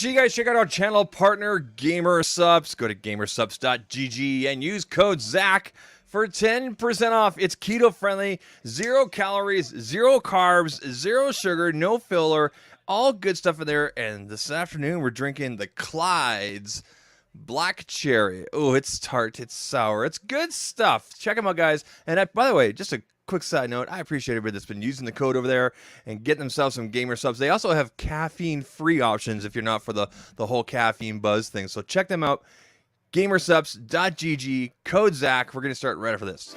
sure you guys check out our channel partner, GamerSupps. Go to gamersupps.gg and use code ZAK for 10% off. It's keto friendly, 0 calories, 0 carbs, 0 sugar, no filler, all good stuff in there. And this afternoon, we're drinking the Clyde's Black Cherry. Oh, it's tart, it's sour, it's good stuff. Check them out, guys. And by the way, just a quick side note, I appreciate everybody that's been using the code over there and getting themselves some GamerSupps. They also have caffeine-free options if you're not for the whole caffeine buzz thing. So check them out. Gamersupps.gg, code ZAK. We're going to start right after this.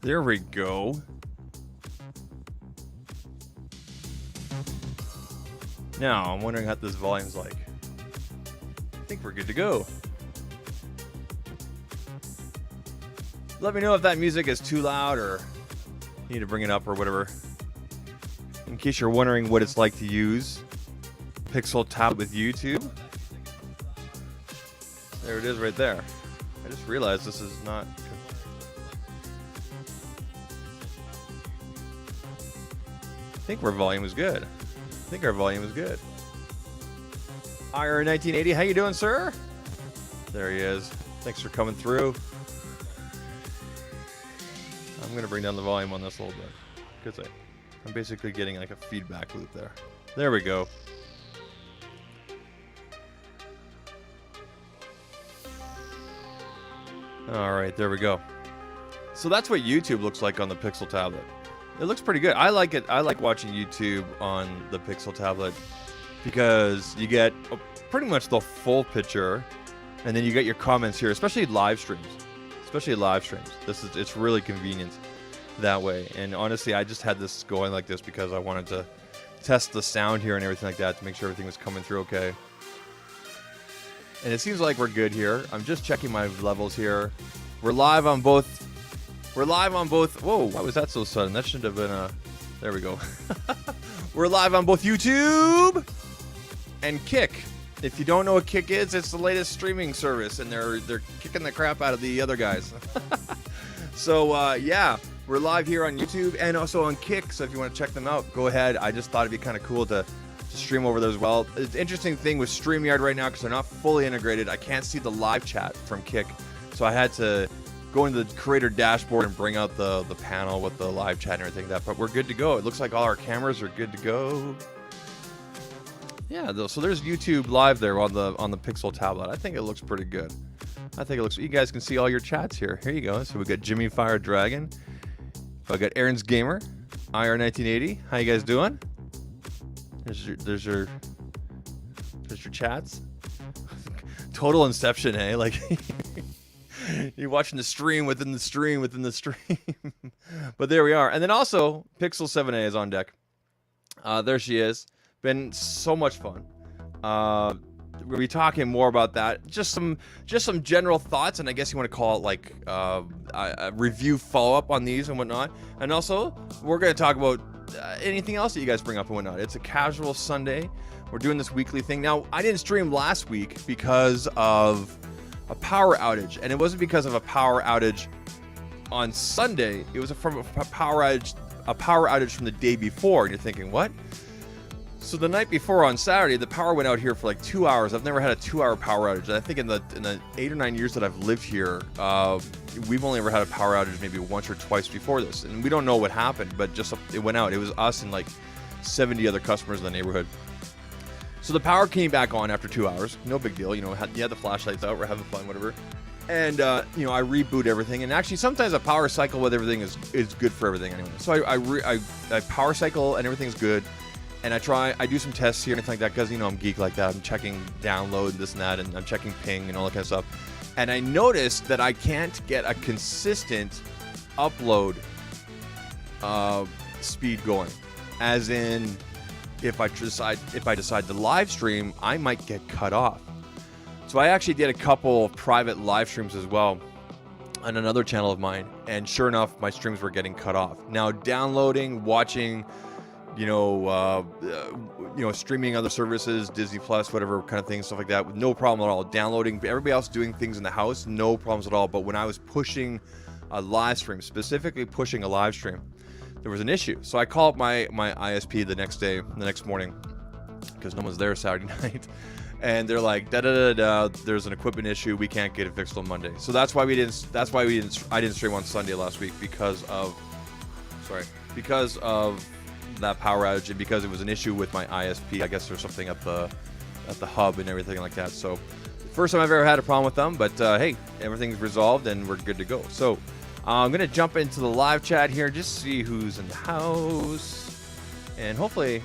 There we go. Now, I'm wondering what this volume's like. I think we're good to go. Let me know if that music is too loud or you need to bring it up or whatever. In case you're wondering what it's like to use Pixel Tab with YouTube. There it is right there. I just realized this is not... I think our volume is good. IR1980, how you doing, sir? There he is. Thanks for coming through. I'm gonna bring down the volume on this a little bit because I'm basically getting like a feedback loop there. There we go. All right, there we go. So that's what YouTube looks like on the Pixel tablet. It looks pretty good. I like it. I like watching YouTube on the Pixel tablet because you get pretty much the full picture, and then you get your comments here, especially live streams. It's really convenient that way. And honestly, I just had this going like this because I wanted to test the sound here and everything like that to make sure everything was coming through okay. And it seems like we're good here. I'm just checking my levels here. We're live on both. Whoa, why was that so sudden? That shouldn't have been a... There we go. We're live on both YouTube and Kick. If you don't know what Kick is, it's the latest streaming service, and they're kicking the crap out of the other guys. So, yeah, we're live here on YouTube and also on Kick, so if you want to check them out, go ahead. I just thought it'd be kind of cool to stream over there as well. The interesting thing with StreamYard right now, because they're not fully integrated, I can't see the live chat from Kick, so I had to go into the creator dashboard and bring out the panel with the live chat and everything like that. But we're good to go. It looks like all our cameras are good to go. Yeah, so there's YouTube live there on the Pixel tablet. I think it looks pretty good. You guys can see all your chats here. Here you go. So we got Jimmy Fire Dragon. I got Aaron's Gamer, IR1980. How you guys doing? There's your chats. Total inception, eh? Like you're watching the stream within the stream within the stream. But there we are. And then also Pixel 7a is on deck. There she is. Been so much fun. We'll be talking more about that. Just some general thoughts, and I guess you want to call it like a review follow-up on these and whatnot. And also, we're going to talk about anything else that you guys bring up and whatnot. It's a casual Sunday. We're doing this weekly thing. Now, I didn't stream last week because of a power outage, and it wasn't because of a power outage on Sunday. It was from a power outage from the day before. And you're thinking, what? So the night before on Saturday, the power went out here for like 2 hours. I've never had a 2-hour power outage. I think in the 8 or 9 years that I've lived here, we've only ever had a power outage maybe once or twice before this. And we don't know what happened, but just it went out. It was us and like 70 other customers in the neighborhood. So the power came back on after 2 hours. No big deal. You know, you had the flashlights out. We're having fun, whatever. And, you know, I reboot everything. And actually, sometimes a power cycle with everything is good for everything anyway. So I power cycle and everything's good. And I do some tests here and anything like that because, you know, I'm geek like that. I'm checking download, this and that, and I'm checking ping and all that kind of stuff. And I noticed that I can't get a consistent upload speed going. As in, if I decide to live stream, I might get cut off. So I actually did a couple of private live streams as well on another channel of mine. And sure enough, my streams were getting cut off. Now, downloading, watching, you know, streaming other services, Disney Plus, whatever kind of things, stuff like that, with no problem at all. Downloading, everybody else doing things in the house, no problems at all. But when I was pushing a live stream, specifically pushing a live stream, there was an issue. So I called my ISP the next morning, because no one's there Saturday night, and they're like, there's an equipment issue, we can't get it fixed on Monday. So I didn't stream on Sunday last week because of that power outage, and because it was an issue with my ISP. I guess there's something at the hub and everything like that. So first time I've ever had a problem with them, but hey, everything's resolved and we're good to go. So I'm gonna jump into the live chat here, just see who's in the house, and hopefully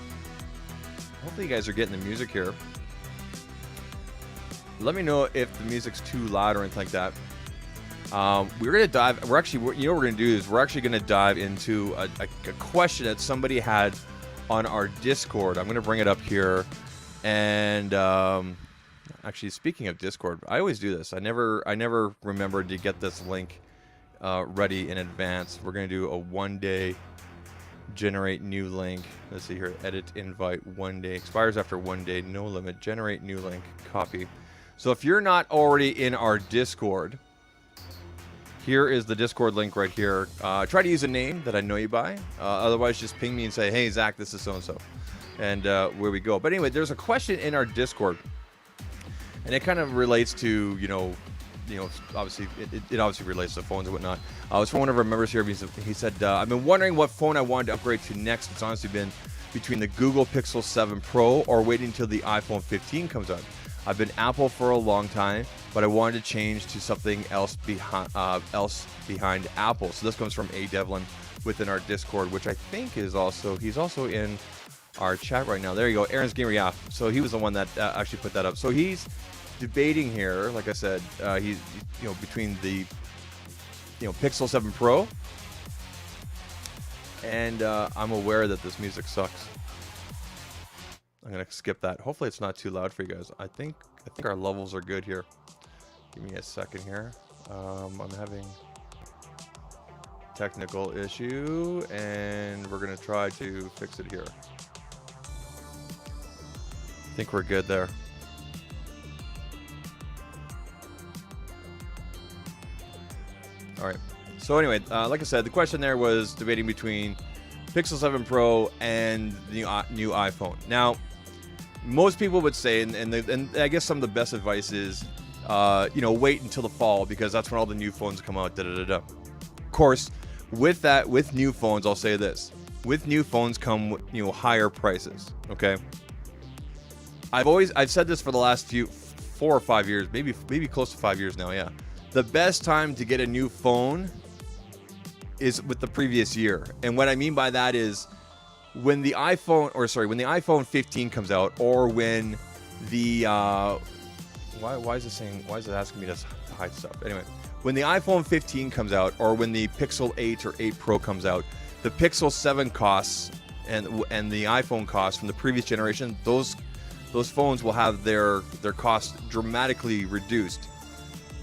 you guys are getting the music here. Let me know if the music's too loud or anything like that. We're actually gonna dive into a question that somebody had on our Discord. I'm gonna bring it up here, and actually, speaking of Discord, I always do this. I never remember to get this link ready in advance. We're gonna do a 1-day generate new link. Let's see here. Edit invite 1 day, expires after 1 day, no limit. Generate new link, copy. So if you're not already in our Discord, here is the Discord link right here. Try to use a name that I know you by. Otherwise, just ping me and say, hey, Zach, this is so-and-so. And where we go. But anyway, there's a question in our Discord. And it kind of relates to, you know, obviously, it obviously relates to phones and whatnot. It's from one of our members here. He said, I've been wondering what phone I wanted to upgrade to next. It's honestly been between the Google Pixel 7 Pro or waiting until the iPhone 15 comes out. I've been Apple for a long time, but I wanted to change to something else behind Apple. So this comes from A. Devlin within our Discord, which I think he's also in our chat right now. There you go, Aaron's Gamer, yeah. So he was the one that actually put that up. So he's debating here, like I said, he's between the Pixel 7 Pro, and I'm aware that this music sucks. I'm gonna skip that. Hopefully it's not too loud for you guys. I think our levels are good here. Give me a second here. I'm having technical issue, and we're gonna try to fix it here. I think we're good there. All right. So anyway, like I said, the question there was debating between Pixel 7 Pro and the new iPhone. Now, most people would say, and I guess some of the best advice is, wait until the fall because that's when all the new phones come out. Of course, with new phones, I'll say this: with new phones come higher prices. Okay. I've said this for the last 4 or 5 years, maybe close to 5 years now. Yeah, the best time to get a new phone is with the previous year, and what I mean by that is when the iPhone 15 comes out, or when the why is it asking me to hide stuff? Anyway, when the iPhone 15 comes out, or when the Pixel 8 or 8 Pro comes out, the Pixel 7 costs and the iPhone costs from the previous generation, those phones will have their costs dramatically reduced.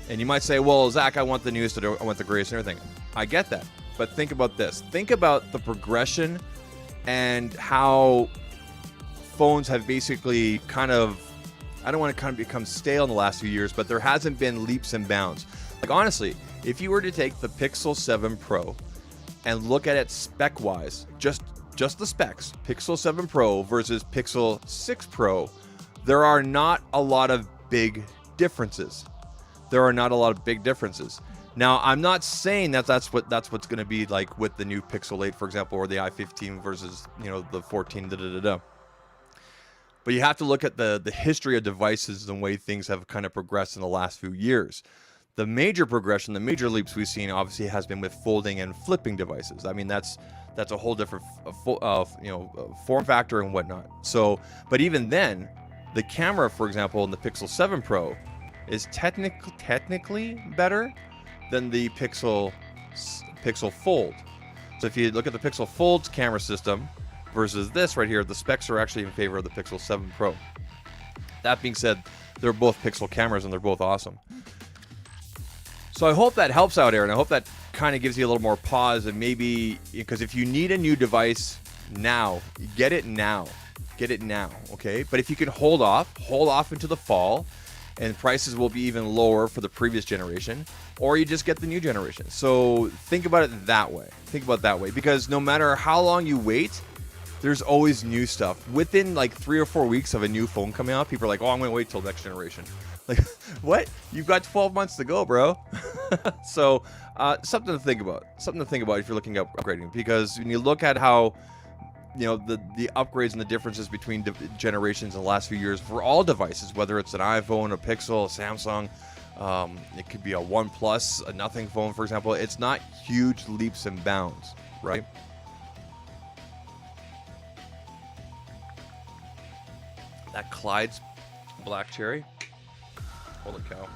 And you might say, well, Zach, I want the newest, I want the greatest and everything. I get that. But think about this. Think about the progression and how phones have basically kind of, I don't want to become stale in the last few years, but there hasn't been leaps and bounds. Like, honestly, if you were to take the Pixel 7 Pro and look at it spec-wise, just just the specs, Pixel 7 Pro versus Pixel 6 Pro, there are not a lot of big differences. Now, I'm not saying that that's what's going to be like with the new Pixel 8, for example, or the i15 versus, the 14, But you have to look at the history of devices and the way things have kind of progressed in the last few years. The major progression, the major leaps we've seen, obviously, has been with folding and flipping devices. I mean, that's a whole different, form factor and whatnot. So, but even then, the camera, for example, in the Pixel 7 Pro, is technically better than the Pixel Fold. So if you look at the Pixel Fold's camera system versus this right here, the specs are actually in favor of the Pixel 7 Pro. That being said, they're both Pixel cameras and they're both awesome. So I hope that helps out, Aaron. I hope that kind of gives you a little more pause, and maybe, because if you need a new device now, get it now, okay? But if you can hold off into the fall, and prices will be even lower for the previous generation, or you just get the new generation. So think about it that way. Because no matter how long you wait, there's always new stuff. Within like 3 or 4 weeks of a new phone coming out, people are like, oh, I'm going to wait till next generation. Like, what? You've got 12 months to go, bro. So something to think about. If you're looking at upgrading. Because when you look at how, the upgrades and the differences between generations in the last few years for all devices, whether it's an iPhone, a Pixel, a Samsung, it could be a OnePlus, a Nothing phone, for example. It's not huge leaps and bounds, right? That Clyde's Black Cherry. Holy cow.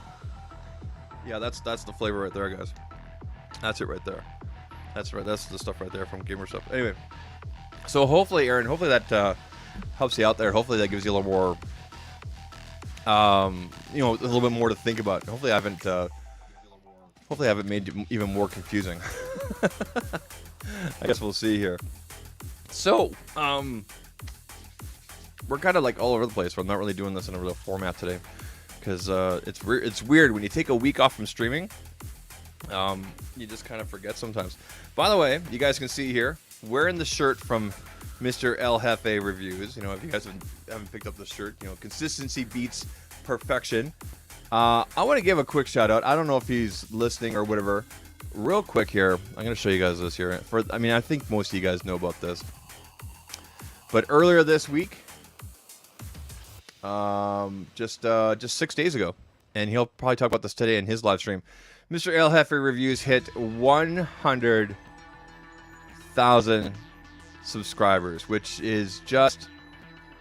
Yeah, that's the flavor right there, guys. That's it right there. That's right. That's the stuff right there from Gamer Stuff. Anyway. So hopefully, Aaron, that helps you out there. Hopefully that gives you a little more, a little bit more to think about. Hopefully I haven't made it even more confusing. I guess we'll see here. So, we're kind of like all over the place. I'm not really doing this in a real format today because it's weird when you take a week off from streaming. You just kind of forget sometimes. By the way, you guys can see here, wearing the shirt from Mr. El Jefe Reviews. If you guys haven't picked up the shirt, consistency beats perfection. I want to give a quick shout out. I don't know if he's listening or whatever. Real quick here, I'm going to show you guys this here. I think most of you guys know about this. But earlier this week, just 6 days ago, and he'll probably talk about this today in his live stream, Mr. El Jefe Reviews hit 100,000 subscribers, which is just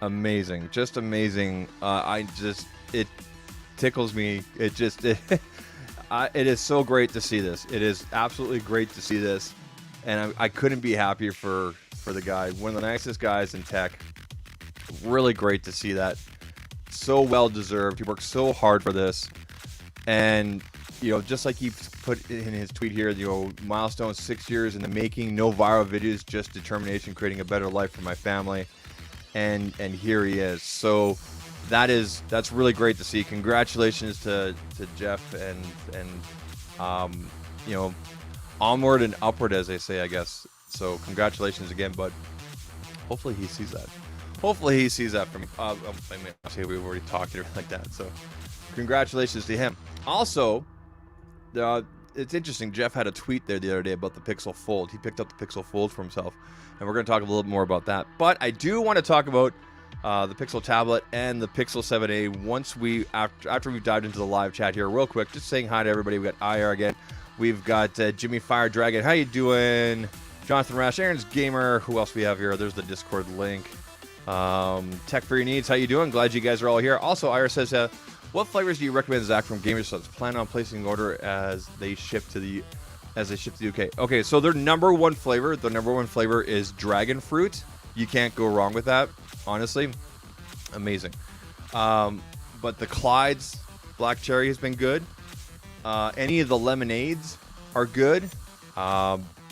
amazing. It tickles me. It is so great to see this. It is absolutely great to see this, and I couldn't be happier for the guy. One of the nicest guys in tech. Really great to see that. So well deserved. He worked so hard for this, and just like he put in his tweet here, milestone 6 years in the making, no viral videos, just determination, creating a better life for my family, and here he is. So that's really great to see. Congratulations to Jeff, and onward and upward, as they say, I guess. So congratulations again, bud. Hopefully he sees that. From me. I say we've already talked and everything like that. So congratulations to him. Also, it's interesting. Jeff had a tweet there the other day about the Pixel Fold. He picked up the Pixel Fold for himself, and we're going to talk a little bit more about that. But I do want to talk about the Pixel Tablet and the Pixel 7a after we've dived into the live chat here real quick. Just saying hi to everybody. We've got IR again. We've got Jimmy Fire Dragon. How you doing? Jonathan Rash, Aaron's Gamer. Who else we have here? There's the Discord link. Tech for your needs. How you doing? Glad you guys are all here. Also, IR says, what flavors do you recommend, Zach, from GamerSubs? Plan on placing an order as they ship to the UK. Okay, so their number one flavor is dragon fruit. You can't go wrong with that, honestly. Amazing. But the Clyde's Black Cherry has been good. Any of the lemonades are good.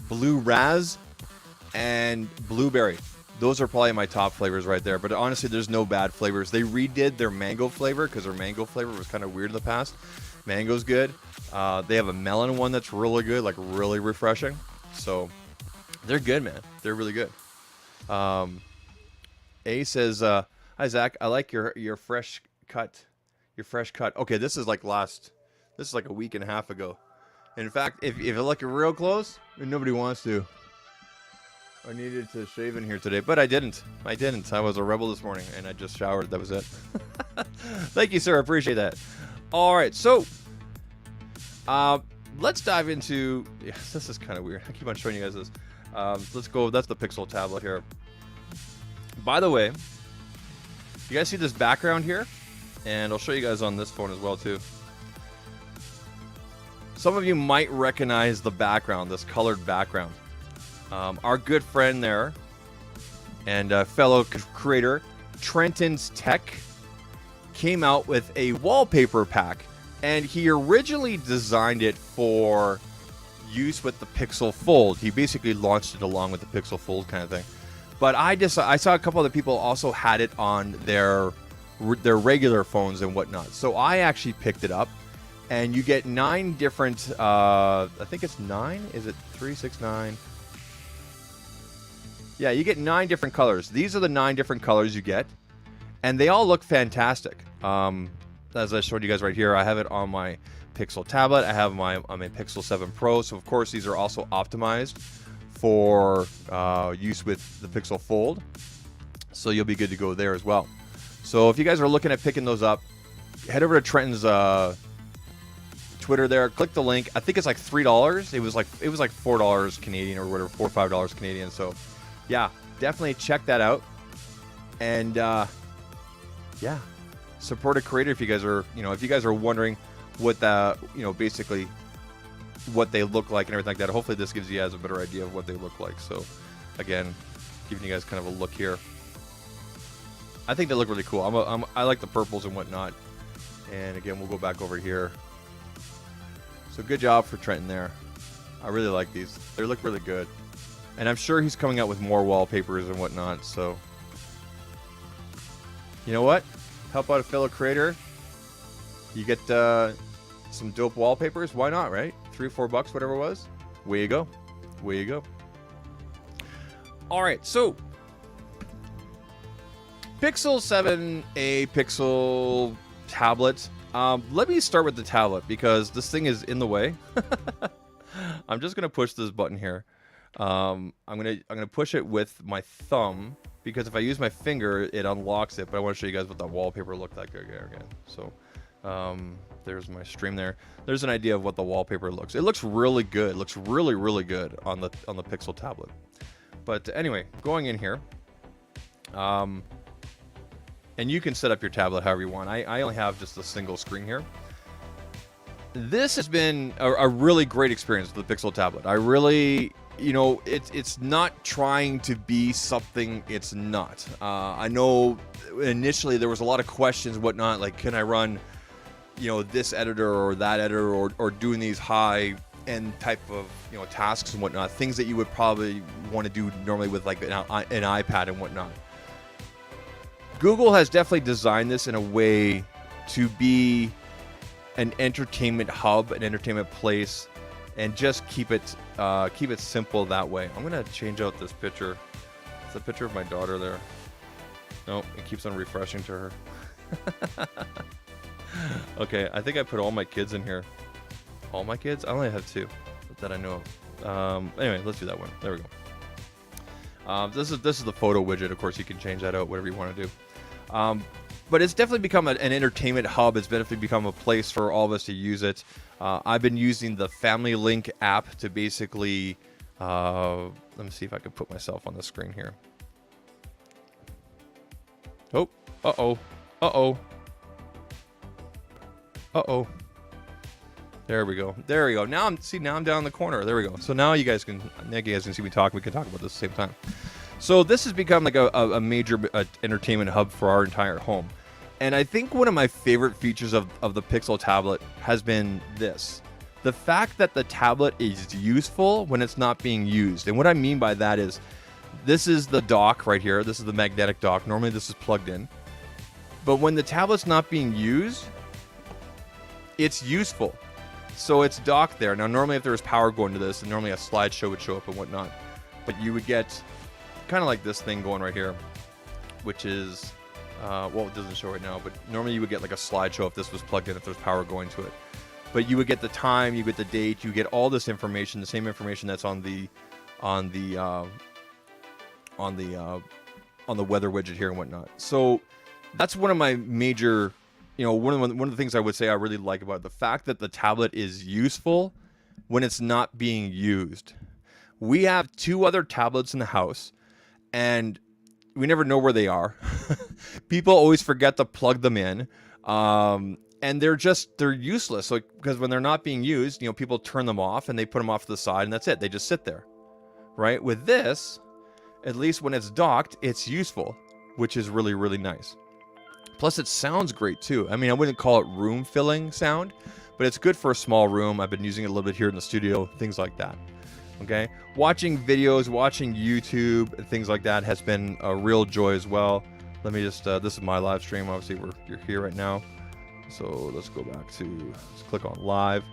Blue Raz and Blueberry. Those are probably my top flavors right there. But honestly, there's no bad flavors. They redid their mango flavor because their mango flavor was kind of weird in the past. Mango's good. They have a melon one that's really good, like really refreshing. So they're good, man. They're really good. A says, "Hi Zach, I like your fresh cut, your fresh cut." Okay, this is like a week and a half ago. In fact, if you look real close, nobody wants to. I needed to shave in here today, but I didn't. I was a rebel this morning, and I just showered. That was it. Thank you, sir. I appreciate that. All right, so let's dive into. Yeah, this is kind of weird. I keep on showing you guys this. Let's go. That's the Pixel tablet here. By the way, you guys see this background here? And I'll show you guys on this phone as well, too. Some of you might recognize the background, this colored background. Our good friend there and fellow creator, TrentonsTech, came out with a wallpaper pack. And he originally designed it for use with the Pixel Fold. He basically launched it along with the Pixel Fold kind of thing. But I saw a couple other people also had it on their regular phones and whatnot. So I actually picked it up. And you get 9 different, I think it's 9? Is it 3, 6, 9? Yeah, you get 9 different colors. These are the 9 different colors you get. And they all look fantastic. As I showed you guys right here, I have it on my Pixel tablet. I have on my Pixel 7 Pro. So, of course, these are also optimized for use with the Pixel Fold. So you'll be good to go there as well. So if you guys are looking at picking those up, head over to Trenton's Twitter there. Click the link. I think it's like $3. It was like $4 Canadian or whatever, $4 or $5 Canadian. So yeah, definitely check that out. And yeah, support a creator if you guys are wondering what basically what they look like and everything like that. Hopefully this gives you guys a better idea of what they look like. So again, giving you guys kind of a look here. I think they look really cool. I like the purples and whatnot. And again, we'll go back over here. So good job for Trenton there. I really like these. They look really good. And I'm sure he's coming out with more wallpapers and whatnot. So you know what? Help out a fellow creator. You get some dope wallpapers. Why not, right? $3 or $4, whatever it was. Way you go. Way you go. All right, so Pixel 7a Pixel tablet. Let me start with the tablet because this thing is in the way. I'm just gonna push this button here. I'm gonna push it with my thumb because if I use my finger, it unlocks it. But I want to show you guys what that wallpaper looked like again. So there's my stream there. There's an idea of what the wallpaper looks. It looks really good. It looks really, really good on the Pixel tablet. But anyway, going in here, and you can set up your tablet however you want. I only have just a single screen here. This has been a really great experience with the Pixel tablet. I really, it's not trying to be something it's not. I know initially there was a lot of questions, whatnot, like can I run, this editor or that editor or doing these high end type of tasks and whatnot, things that you would probably want to do normally with like an iPad and whatnot. Google has definitely designed this in a way to be an entertainment hub, an entertainment place, and just keep it simple that way. I'm gonna change out this picture. It's a picture of my daughter there. Nope, it keeps on refreshing to her. Okay, I think I put all my kids in here. All my kids? I only have 2 that I know of. Anyway, let's do that one. There we go. This is the photo widget. Of course, you can change that out, whatever you want to do. But it's definitely become an entertainment hub. It's definitely become a place for all of us to use it. I've been using the Family Link app to basically... let me see if I can put myself on the screen here. Oh, uh-oh, uh-oh. Uh-oh. There we go. There we go. Now I'm down in the corner. There we go. So now you guys can see me talk. We can talk about this at the same time. So this has become like a major entertainment hub for our entire home. And I think one of my favorite features of the Pixel tablet has been this. The fact that the tablet is useful when it's not being used. And what I mean by that is, this is the dock right here. This is the magnetic dock. Normally this is plugged in. But when the tablet's not being used, it's useful. So it's docked there. Now, normally if there was power going to this, and normally a slideshow would show up and whatnot. But you would get kind of like this thing going right here, which is, well, it doesn't show right now, but normally you would get like a slideshow if this was plugged in, if there's power going to it. But you would get the time, you get the date, you get all this information, the same information that's on the weather widget here and whatnot. So that's one of my major, one of the things I would say I really like about it, the fact that the tablet is useful when it's not being used. We have 2 other tablets in the house, and we never know where they are. People always forget to plug them in, and they're useless. Like, because when they're not being used, people turn them off and they put them off to the side, and that's it. They just sit there, right? With this, at least when it's docked, it's useful, which is really, really nice. Plus, it sounds great too. I mean, I wouldn't call it room filling sound, but it's good for a small room. I've been using it a little bit here in the studio, things like that. Okay, watching videos, watching YouTube, and things like that has been a real joy as well. Let me just, this is my live stream. Obviously, you're here right now. So let's go back to, let's click on live.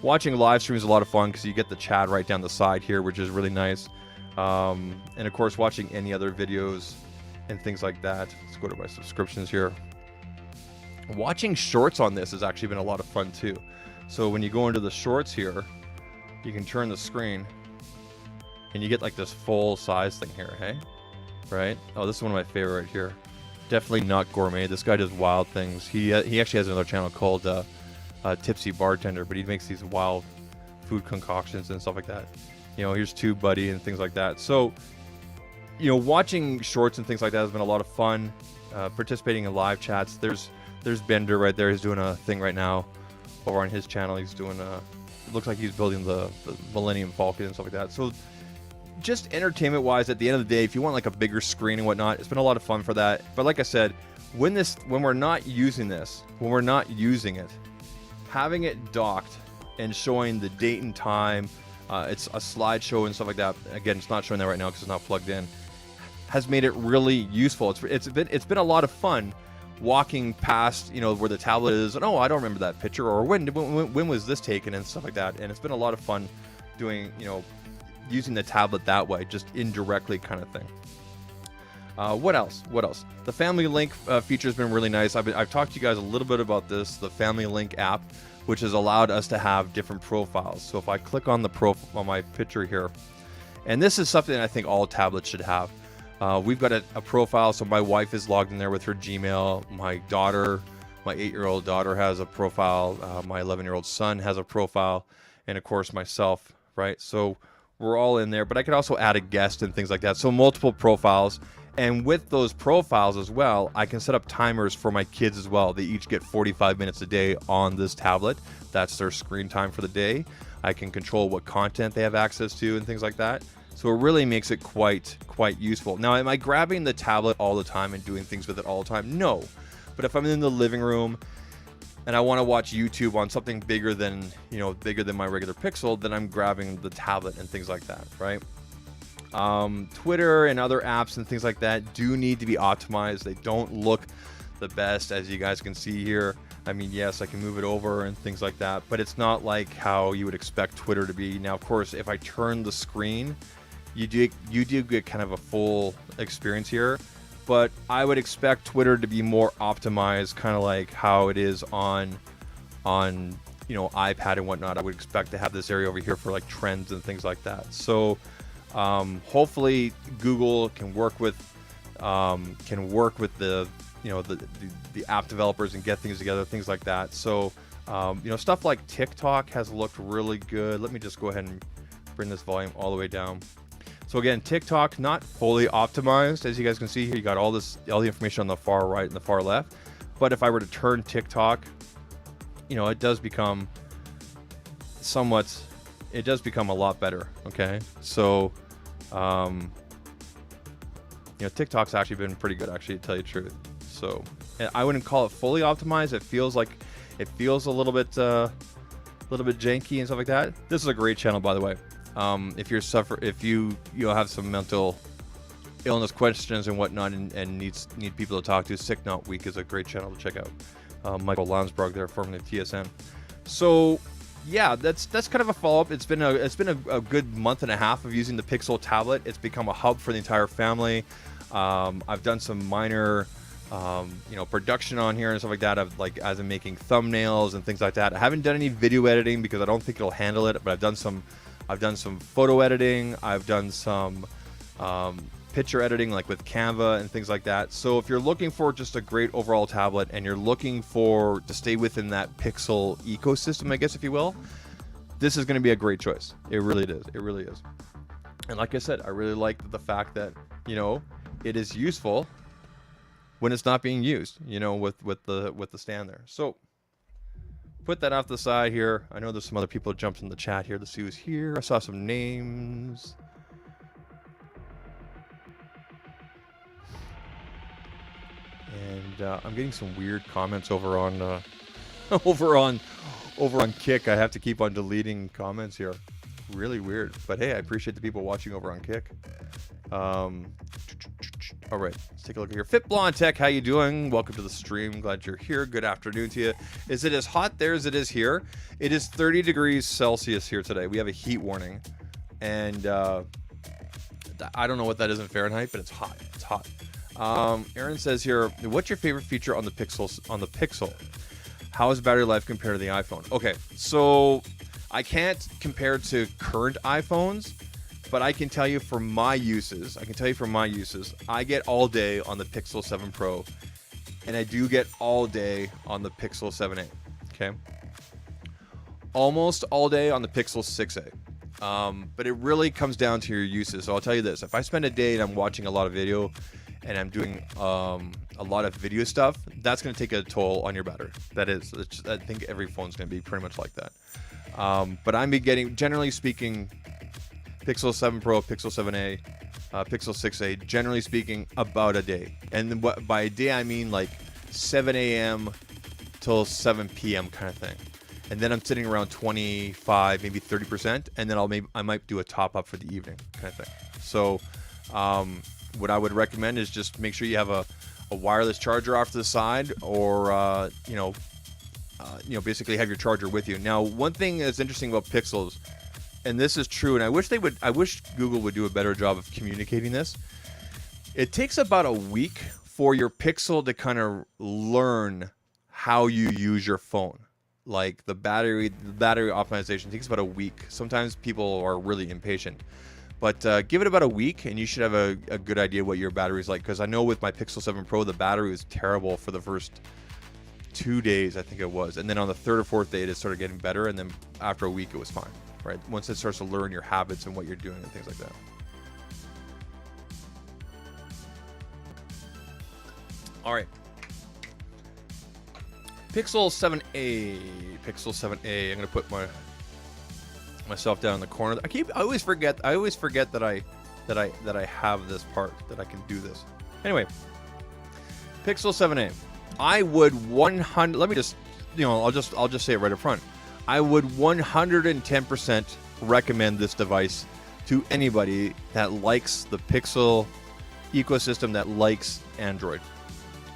Watching live stream is a lot of fun because you get the chat right down the side here, which is really nice. And of course, watching any other videos and things like that. Let's go to my subscriptions here. Watching shorts on this has actually been a lot of fun too. So when you go into the shorts here, you can turn the screen and you get like this full size thing here, hey? Right? Oh, this is one of my favorite right here. Definitely not gourmet. This guy does wild things. He actually has another channel called Tipsy Bartender, but he makes these wild food concoctions and stuff like that. Here's Tube Buddy and things like that. So, watching shorts and things like that has been a lot of fun. Participating in live chats. There's Bender right there. He's doing a thing right now over on his channel. He's doing it looks like he's building the Millennium Falcon and stuff like that. So just entertainment wise, at the end of the day, if you want like a bigger screen and whatnot, it's been a lot of fun for that. But like I said, when we're not using this, when we're not using it, having it docked and showing the date and time, it's a slideshow and stuff like that. Again, it's not showing that right now because it's not plugged in. Has made it really useful. It's been a lot of fun walking past, where the tablet is, and I don't remember that picture, or when was this taken and stuff like that. And it's been a lot of fun doing, using the tablet that way, just indirectly kind of thing. What else? The Family Link feature has been really nice. I've talked to you guys a little bit about this, the Family Link app, which has allowed us to have different profiles. So if I click on on my picture here, and this is something I think all tablets should have. We've got a profile, so my wife is logged in there with her Gmail. My daughter, my 8-year-old daughter has a profile. My 11-year-old son has a profile, and of course myself, right? So we're all in there, but I could also add a guest and things like that. So multiple profiles. And with those profiles as well, I can set up timers for my kids as well. They each get 45 minutes a day on this tablet. That's their screen time for the day. I can control what content they have access to and things like that. So it really makes it quite useful. Now, am I grabbing the tablet all the time and doing things with it all the time? No. But if I'm in the living room and I want to watch YouTube on something bigger than my regular Pixel, then I'm grabbing the tablet and things like that, right? Twitter and other apps and things like that do need to be optimized. They don't look the best, as you guys can see here. I mean, yes, I can move it over and things like that, but it's not like how you would expect Twitter to be. Now, of course, if I turn the screen, you do get kind of a full experience here, but I would expect Twitter to be more optimized, kind of like how it is on iPad and whatnot. I would expect to have this area over here for like trends and things like that. So hopefully Google can work with the app developers and get things together, things like that. So stuff like TikTok has looked really good. Let me just go ahead and bring this volume all the way down. So again, TikTok not fully optimized, as you guys can see here. You got all the information on the far right and the far left. But if I were to turn TikTok, it does become a lot better. Okay, so TikTok's actually been pretty good, actually, to tell you the truth. So I wouldn't call it fully optimized. It feels a little bit janky and stuff like that. This is a great channel, by the way. If you have some mental illness questions and whatnot, and need people to talk to, Sick Not Weak is a great channel to check out. Michael Landsberg there, formerly TSN. So yeah, that's kind of a follow-up. It's been a good month and a half of using the Pixel tablet. It's become a hub for the entire family. I've done some minor production on here and stuff like that, of like as in making thumbnails and things like that. I haven't done any video editing because I don't think it'll handle it, but I've done some photo editing. I've done some picture editing, like with Canva and things like that. So if you're looking for just a great overall tablet and you're looking to stay within that Pixel ecosystem, I guess, if you will, this is going to be a great choice. It really is. It really is. And like I said, I really like the fact that, it is useful when it's not being used, with the stand there. So put that off the side here. I know there's some other people that jumped in the chat here to see who's here. I saw some names. And I'm getting some weird comments over on over on Kick. I have to keep on deleting comments here. Really weird. But hey, I appreciate the people watching over on Kick. All right, let's take a look at here. Fit Blonde Tech, how you doing? Welcome to the stream. Glad you're here. Good afternoon to you. Is it as hot there as it is here? It is 30 degrees Celsius here today. We have a heat warning, and I don't know what that is in Fahrenheit, but it's hot. It's hot. Aaron says here, what's your favorite feature on the Pixel? How is battery life compared to the iPhone? Okay, so I can't compare to current iPhones, but I can tell you for my uses, I get all day on the Pixel 7 Pro, and I do get all day on the Pixel 7a. Okay, almost all day on the Pixel 6a. But it really comes down to your uses. So I'll tell you this: if I spend a day and I'm watching a lot of video, and I'm doing a lot of video stuff, that's going to take a toll on your battery. I think every phone's going to be pretty much like that. But I'm getting, generally speaking, Pixel 7 Pro, Pixel 7a, Pixel 6a, generally speaking, about a day. And by a day, I mean like 7 a.m. till 7 p.m. kind of thing. And then I'm sitting around 25, maybe 30%, and then I might do a top up for the evening kind of thing. So what I would recommend is just make sure you have a wireless charger off to the side, or basically have your charger with you. Now, one thing that's interesting about Pixels, and this is true, and I wish Google would do a better job of communicating this. It takes about a week for your Pixel to kind of learn how you use your phone. Like the battery optimization takes about a week. Sometimes people are really impatient. But give it about a week, and you should have a good idea what your battery's like. Because I know with my Pixel 7 Pro, the battery was terrible for the first 2 days, I think it was. And then on the third or fourth day, it started getting better. And then after a week, it was fine, right? Once it starts to learn your habits and what you're doing and things like that. All right. Pixel 7a. I'm going to put myself down in the corner. I always forget that I have this part, that I can do this. Anyway, Pixel 7a. I would 100. Let me just, I'll just say it right up front. I would 110% recommend this device to anybody that likes the Pixel ecosystem, that likes Android.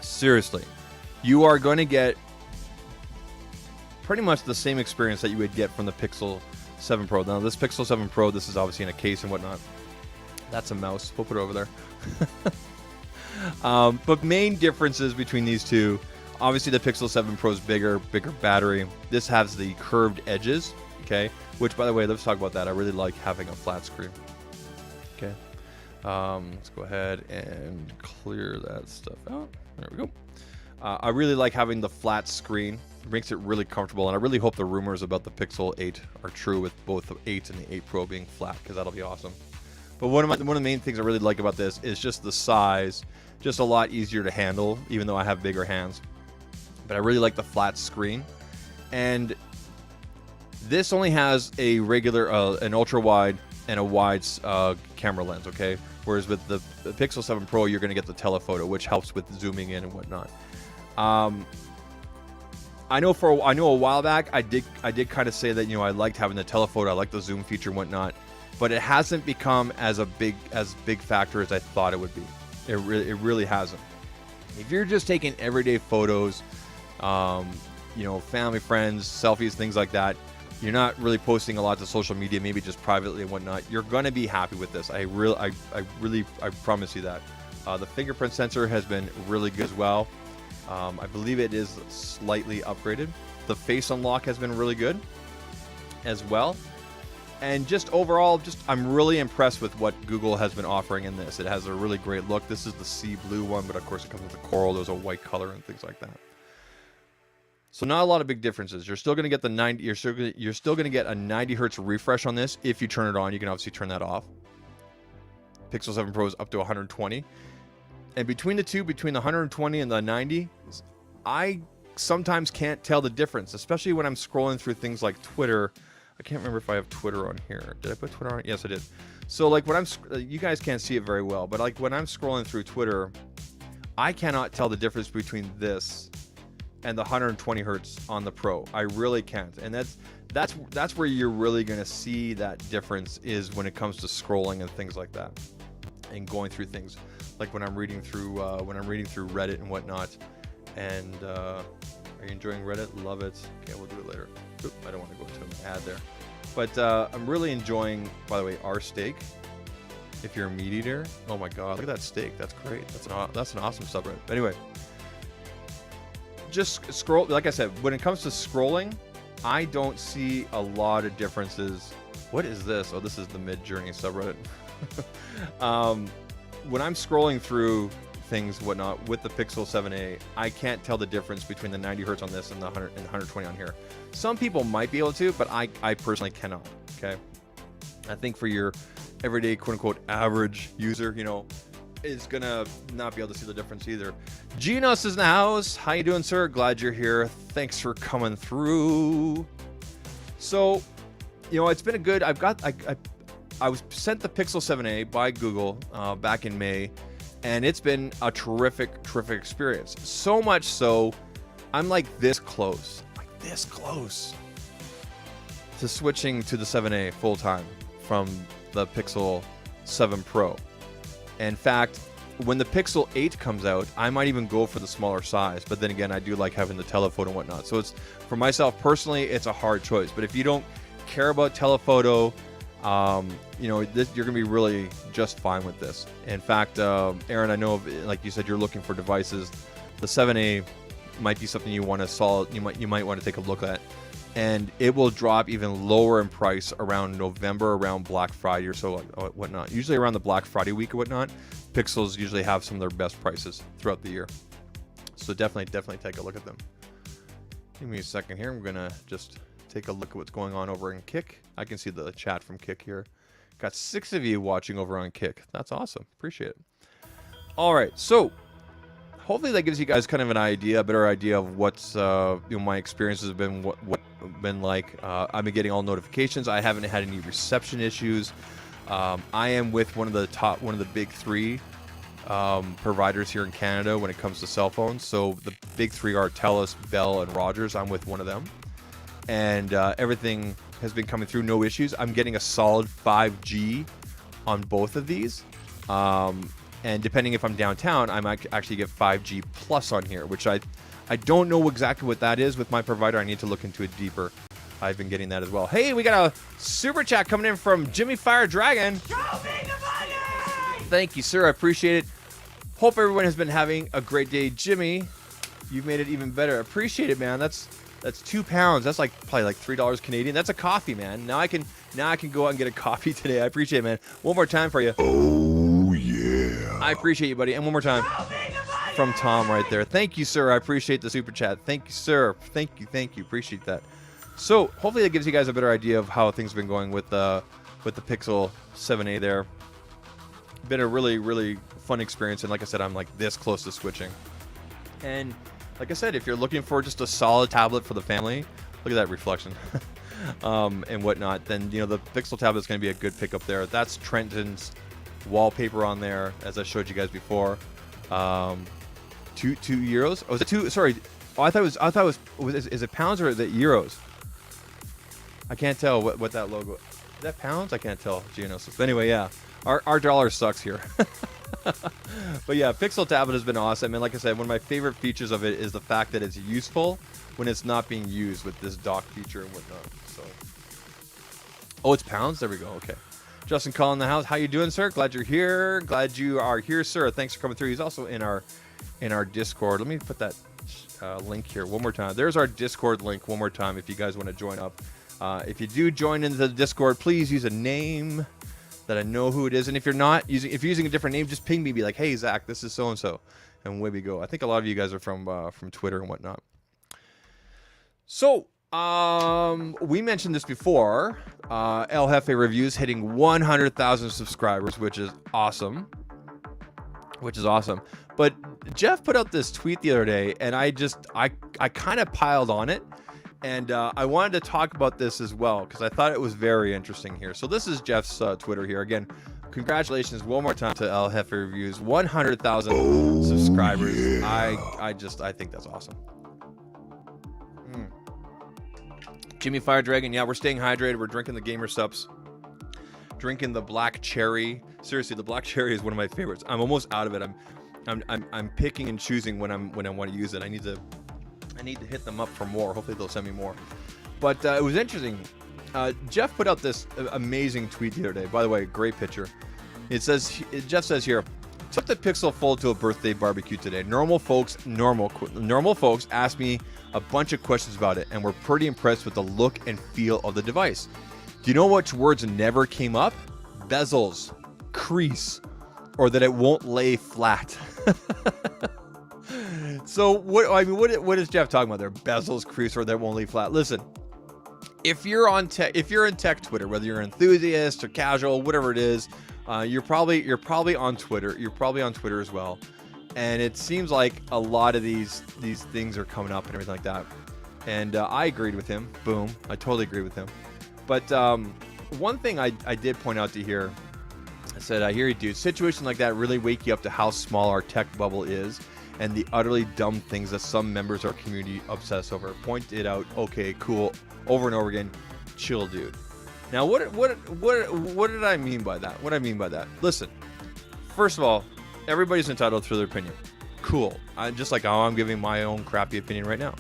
Seriously, you are going to get pretty much the same experience that you would get from the Pixel 7 Pro. Now, this Pixel 7 Pro, this is obviously in a case and whatnot. That's a mouse. We'll put it over there. But main differences between these two, obviously the Pixel 7 Pro is bigger battery. This has the curved edges, okay? Which, by the way, let's talk about that. I really like having a flat screen. Okay. Let's go ahead and clear that stuff out. There we go. I really like having the flat screen. It makes it really comfortable, and I really hope the rumors about the Pixel 8 are true, with both the 8 and the 8 Pro being flat, because that'll be awesome. But one of the main things I really like about this is just the size. Just a lot easier to handle, even though I have bigger hands. But I really like the flat screen. And this only has a regular, an ultra wide and a wide camera lens, okay? Whereas with the Pixel 7 Pro, you're going to get the telephoto, which helps with zooming in and whatnot. I know a while back I did kind of say that I liked having the telephoto, I liked the zoom feature and whatnot, but it hasn't become as big factor as I thought it would be. It really hasn't. If you're just taking everyday photos, family, friends, selfies, things like that, you're not really posting a lot to social media, maybe just privately and whatnot, you're going to be happy with this. I promise you that. The fingerprint sensor has been really good as well. I believe it is slightly upgraded. The face unlock has been really good as well. And just overall, I'm really impressed with what Google has been offering in this. It has a really great look. This is the sea blue one, but of course it comes with a coral. There's a white color and things like that. So not a lot of big differences. You're still going to get the 90. You're still going to get a 90 hertz refresh on this if you turn it on. You can obviously turn that off. Pixel 7 Pro is up to 120. And between the two, between the 120 and the 90, I sometimes can't tell the difference, especially when I'm scrolling through things like Twitter. I can't remember if I have Twitter on here. Did I put Twitter on? Yes, I did. So like when you guys can't see it very well, but like when I'm scrolling through Twitter, I cannot tell the difference between this and the 120 hertz on the Pro. I really can't. And that's where you're really going to see that difference, is when it comes to scrolling and things like that, and going through things like when I'm reading through Reddit and whatnot. And are you enjoying Reddit? Love it. Okay, we'll do it later. Oop, I don't want to go into an ad there. But I'm really enjoying, by the way, our steak. If you're a meat eater, oh my God, look at that steak. That's great. That's an awesome subreddit. But anyway, just scroll. Like I said, when it comes to scrolling, I don't see a lot of differences. What is this? Oh, this is the Mid-Journey subreddit. When I'm scrolling through things, whatnot, with the Pixel 7a, I can't tell the difference between the 90 hertz on this and the 120 on here. Some people might be able to, but I personally cannot. Okay, I think for your everyday quote unquote average user, you know, is gonna not be able to see the difference either. Genos is in the house. How you doing, sir? Glad you're here. Thanks for coming through. So, you know, it's been a good. I was sent the Pixel 7a by Google back in May, and it's been a terrific experience. So much so, I'm like this close to switching to the 7a full time from the Pixel 7 Pro. In fact, when the Pixel 8 comes out, I might even go for the smaller size. But then again, I do like having the telephoto and whatnot. So it's, for myself personally, it's a hard choice. But if you don't care about telephoto, you know, you're gonna be really just fine with this. In fact, Aaron, I know, like you said, you're looking for devices. The 7a might be something you want to you might want to take a look at, and it will drop even lower in price around November, around Black Friday or so, whatnot. Usually around the Black Friday week or whatnot, Pixels usually have some of their best prices throughout the year. So definitely take a look at them. Give me a second here. I'm gonna just take a look at what's going on over in Kick. I can see the chat from Kick here. Got 6 of you watching over on Kick. That's awesome. Appreciate it. All right, so hopefully that gives you guys kind of an idea, a better idea of what's you know, my experiences have been, what been like. I've been getting all notifications. I haven't had any reception issues. I am with one of the big 3 providers here in Canada when it comes to cell phones. So the big 3 are TELUS, Bell, and Rogers. I'm with one of them, and everything has been coming through, no issues. I'm getting a solid 5G on both of these. And depending if I'm downtown, I might actually get 5G plus on here, which I don't know exactly what that is with my provider. I need to look into it deeper. I've been getting that as well. Hey, we got a super chat coming in from Jimmy Fire Dragon. Show me the money! Thank you, sir. I appreciate it. Hope everyone has been having a great day. Jimmy, you've made it even better. Appreciate it, man. That's £2. That's like probably like $3 Canadian. That's a coffee, man. Now I can go out and get a coffee today. I appreciate it, man. One more time for you. Oh yeah. I appreciate you, buddy. And one more time from Tom right there. Thank you, sir. I appreciate the super chat. Thank you, sir. Thank you. Appreciate that. So hopefully that gives you guys a better idea of how things have been going with the Pixel 7a there. Been a really fun experience, and like I said, I'm like this close to switching. And like I said, if you're looking for just a solid tablet for the family, look at that reflection, and whatnot, then you know the Pixel tablet is going to be a good pickup there. That's Trenton's wallpaper on there, as I showed you guys before. €2. Oh, is it 2? Sorry. Oh, I thought it was. Is it pounds or is it euros? I can't tell what that logo. Is that pounds? I can't tell. Geonosis. But anyway, yeah, our dollar sucks here. But yeah, Pixel tablet has been awesome, and like I said, one of my favorite features of it is the fact that it's useful when it's not being used with this dock feature and whatnot. So Oh, it's pounds. There we go. Okay. Justin Call in the house. How you doing, sir? Glad you're here. Glad you are here, sir. Thanks for coming through. He's also in our Discord. Let me put that link here one more time. There's our Discord link one more time if you guys want to join up. If you do join into the Discord, please use a name that I know who it is. And if you're not using, if you're using a different name, just ping me. Be like, hey, Zach, this is so and so, and away we go. I think a lot of you guys are from Twitter and whatnot. So we mentioned this before. El Jefe Reviews hitting 100,000 subscribers, which is awesome. But Jeff put out this tweet the other day, and I kind of piled on it. And I wanted to talk about this as well because I thought it was very interesting here. So this is Jeff's Twitter here. Again, congratulations one more time to El Jefe Reviews. 100,000 subscribers. Yeah. I think that's awesome. Jimmy Fire Dragon, yeah, we're staying hydrated. We're drinking the Gamer Sups. Drinking the black cherry. Seriously, the black cherry is one of my favorites. I'm almost out of it. I'm picking and choosing when I want to use it. I need to hit them up for more. Hopefully they'll send me more. But it was interesting. Jeff put out this amazing tweet the other day. By the way, great picture. Jeff says here, took the Pixel Fold to a birthday barbecue today. Normal folks asked me a bunch of questions about it and were pretty impressed with the look and feel of the device. Do you know which words never came up? Bezels, crease, or that it won't lay flat. So what is Jeff talking about there? Bezels, crease, or that won't lay flat. Listen, if you're in tech Twitter, whether you're an enthusiast or casual, whatever it is, you're probably on Twitter. You're probably on Twitter as well. And it seems like a lot of these things are coming up and everything like that. And I agreed with him. Boom. I totally agree with him. But one thing I did point out to here, I said, I hear you, dude. Situations like that really wake you up to how small our tech bubble is and the utterly dumb things that some members of our community obsess over. Point it out. Okay, cool. Over and over again. Chill, dude. Now, what did I mean by that? What I mean by that? Listen, first of all, everybody's entitled to their opinion. Cool. Just like how I'm giving my own crappy opinion right now.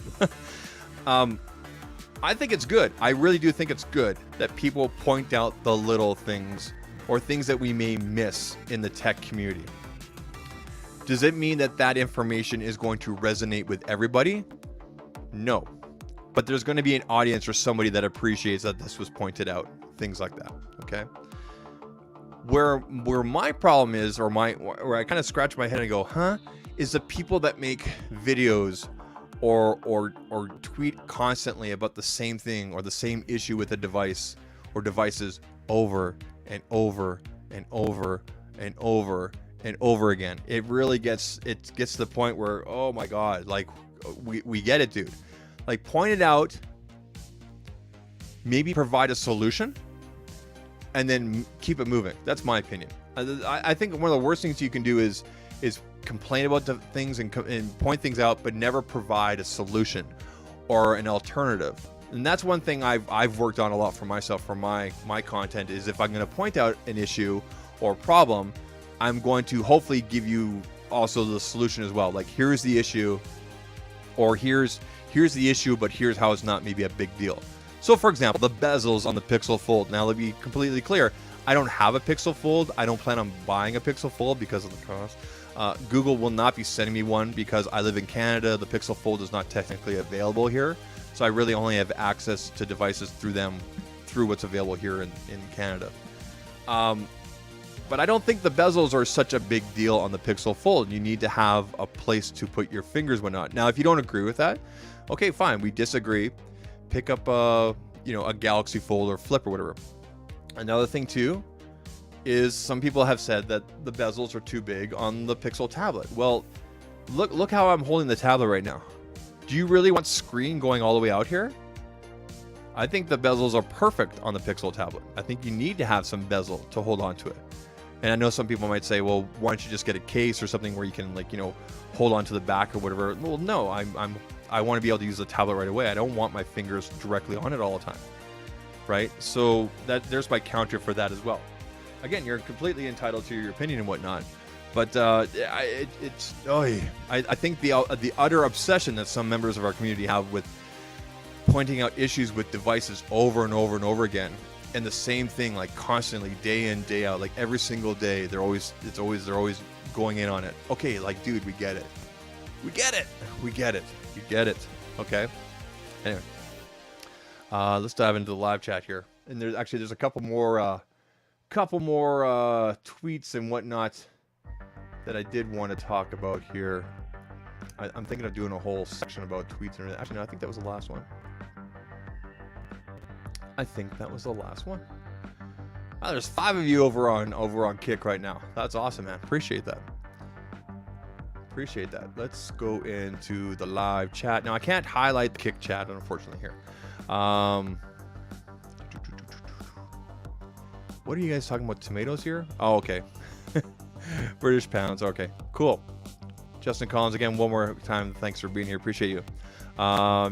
I think it's good. I really do think it's good that people point out the little things or things that we may miss in the tech community. Does it mean that information is going to resonate with everybody? No. But there's going to be an audience or somebody that appreciates that this was pointed out. Things like that. Okay? Where my problem is, or where I kind of scratch my head and go, huh? Is the people that make videos or tweet constantly about the same thing or the same issue with a device or devices over and over and over and over and over again. It really gets to the point where, oh my God, like we get it, dude. Like, point it out, maybe provide a solution, and then keep it moving. That's my opinion. I think one of the worst things you can do is complain about the things and point things out, but never provide a solution or an alternative. And that's one thing I've worked on a lot for myself, for my content, is if I'm going to point out an issue or problem, I'm going to hopefully give you also the solution as well. Like, here's the issue, or here's the issue, but here's how it's not maybe a big deal. So, for example, the bezels on the Pixel Fold. Now, to be completely clear, I don't have a Pixel Fold. I don't plan on buying a Pixel Fold because of the cost. Google will not be sending me one because I live in Canada. The Pixel Fold is not technically available here. So I really only have access to devices through what's available here in Canada. But I don't think the bezels are such a big deal on the Pixel Fold. You need to have a place to put your fingers, whatnot. Now, if you don't agree with that, okay, fine. We disagree. Pick up a Galaxy Fold or Flip or whatever. Another thing too is some people have said that the bezels are too big on the Pixel tablet. Well, look how I'm holding the tablet right now. Do you really want screen going all the way out here? I think the bezels are perfect on the Pixel tablet. I think you need to have some bezel to hold on to it. And I know some people might say, well, why don't you just get a case or something where you can, hold on to the back or whatever. Well, no, I want to be able to use the tablet right away. I don't want my fingers directly on it all the time, right? So there's my counter for that as well. Again, you're completely entitled to your opinion and whatnot, but I think the utter obsession that some members of our community have with pointing out issues with devices over and over and over again and the same thing like constantly, day in, day out, like every single day. They're always going in on it. Okay, like dude, we get it. We get it. We get it. You get it. Okay. Anyway, let's dive into the live chat here. And there's a couple more tweets and whatnot that I did want to talk about here. I'm thinking of doing a whole section about tweets and actually no, I think that was the last one. I think that was the last one. Oh, there's 5 of you over on Kick right now. That's awesome, man. Appreciate that. Appreciate that. Let's go into the live chat. Now I can't highlight the Kick chat, unfortunately, here. What are you guys talking about? Tomatoes here? Oh, okay. British pounds. Okay, cool. Justin Collins, again, one more time, thanks for being here. Appreciate you.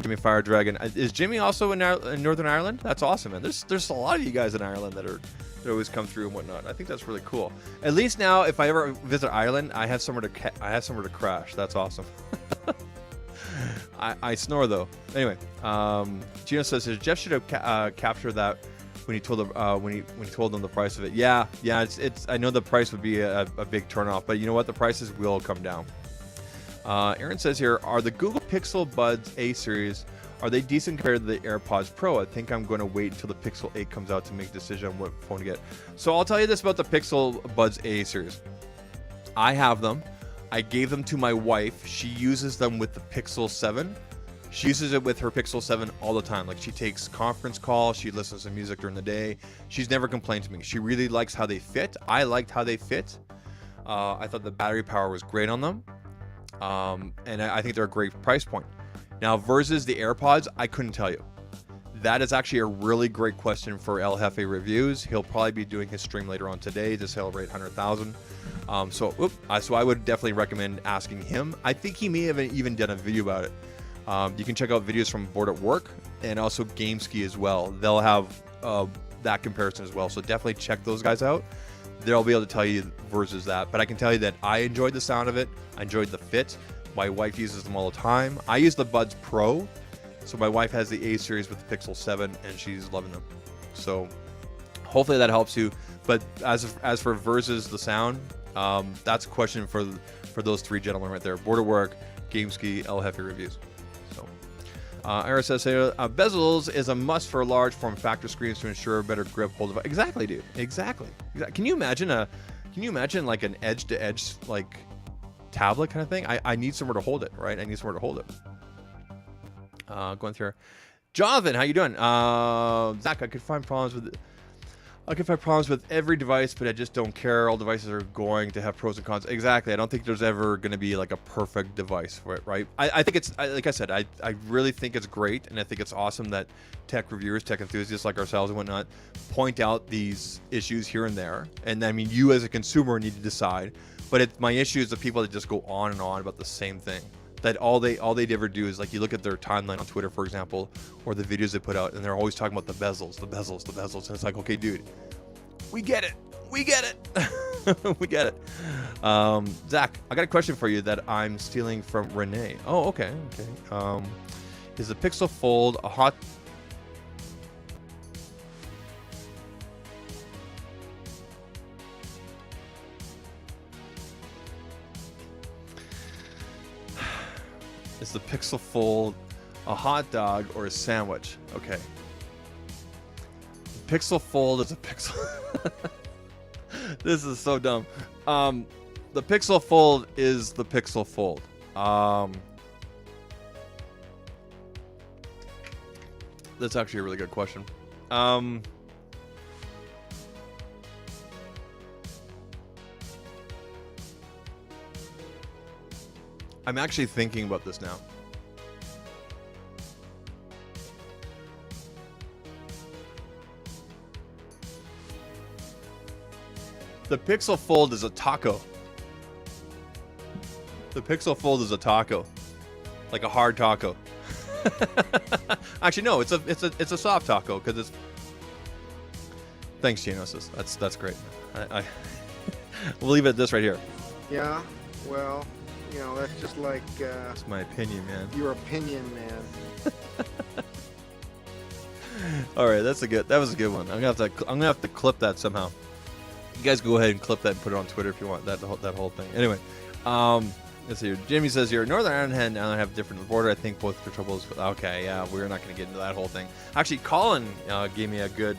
Jimmy Fire Dragon. Is Jimmy also in Northern Ireland? That's awesome, man. There's a lot of you guys in Ireland that always come through and whatnot. I think that's really cool. At least now, if I ever visit Ireland, I have somewhere to crash. That's awesome. I snore though. Anyway, Gino says Jeff should have captured that when he told them when he told them the price of it. Yeah. It's I know the price would be a big turnoff, but you know what? The prices will come down. Aaron says here, are the Google Pixel Buds A series, are they decent compared to the AirPods Pro? I think I'm going to wait until the Pixel 8 comes out to make a decision on what phone to get. So I'll tell you this about the Pixel Buds A series. I have them. I gave them to my wife. She uses them with the Pixel 7. She uses it with her Pixel 7 all the time. Like she takes conference calls. She listens to music during the day. She's never complained to me. She really likes how they fit. I liked how they fit. I thought the battery power was great on them. And I think they're a great price point. Now, versus the AirPods, I couldn't tell you. That is actually a really great question for El Jefe Reviews. He'll probably be doing his stream later on today to celebrate 100,000. So I would definitely recommend asking him. I think he may have even done a video about it. You can check out videos from Board at Work and also GameSki as well. They'll have that comparison as well. So definitely check those guys out. They'll be able to tell you versus that. But I can tell you that I enjoyed the sound of it. I enjoyed the fit. My wife uses them all the time. I use the Buds Pro. So my wife has the A series with the Pixel 7 and she's loving them. So hopefully that helps you. But as for versus the sound, that's a question for those 3 gentlemen right there. Board at Work, GameSki, El Jefe Reviews. So Iris says here, bezels is a must for large form factor screens to ensure a better grip hold of. Exactly, dude. Exactly. Can you imagine like an edge to edge like tablet kind of thing? I need somewhere to hold it, right? I need somewhere to hold it. Going through here. Jonathan, how you doing? Zach, I could find problems with every device, but I just don't care. All devices are going to have pros and cons. Exactly. I don't think there's ever going to be like a perfect device for it, right? I think it's, like I said, I really think it's great, and I think it's awesome that tech reviewers, tech enthusiasts like ourselves and whatnot point out these issues here and there. And I mean, you as a consumer need to decide. But my issue is the people that just go on and on about the same thing. That all they ever do is, like, you look at their timeline on Twitter, for example, or the videos they put out, and they're always talking about the bezels. And it's like, okay, dude, we get it. We get it. We get it. Zach, I got a question for you that I'm stealing from Renee. Oh, okay. Is the Pixel Fold a hot... Is the Pixel Fold a hot dog or a sandwich? Okay. Pixel Fold is a Pixel... This is so dumb. The Pixel Fold is the Pixel Fold. That's actually a really good question. I'm actually thinking about this now. The Pixel Fold is a taco. The Pixel Fold is a taco, like a hard taco. Actually, no, it's a soft taco because it's. Thanks, Genosis. That's great. We'll leave it at this right here. Yeah, well, you know, that's just like. That's my opinion, man. Your opinion, man. All right, that was a good one. I'm gonna have to clip that somehow. You guys go ahead and clip that and put it on Twitter if you want that whole thing. Anyway, let's see here. Jimmy says here, Northern Ireland and Ireland have different border. I think both the troubles. Okay, yeah, we're not going to get into that whole thing. Actually, Colin gave me a good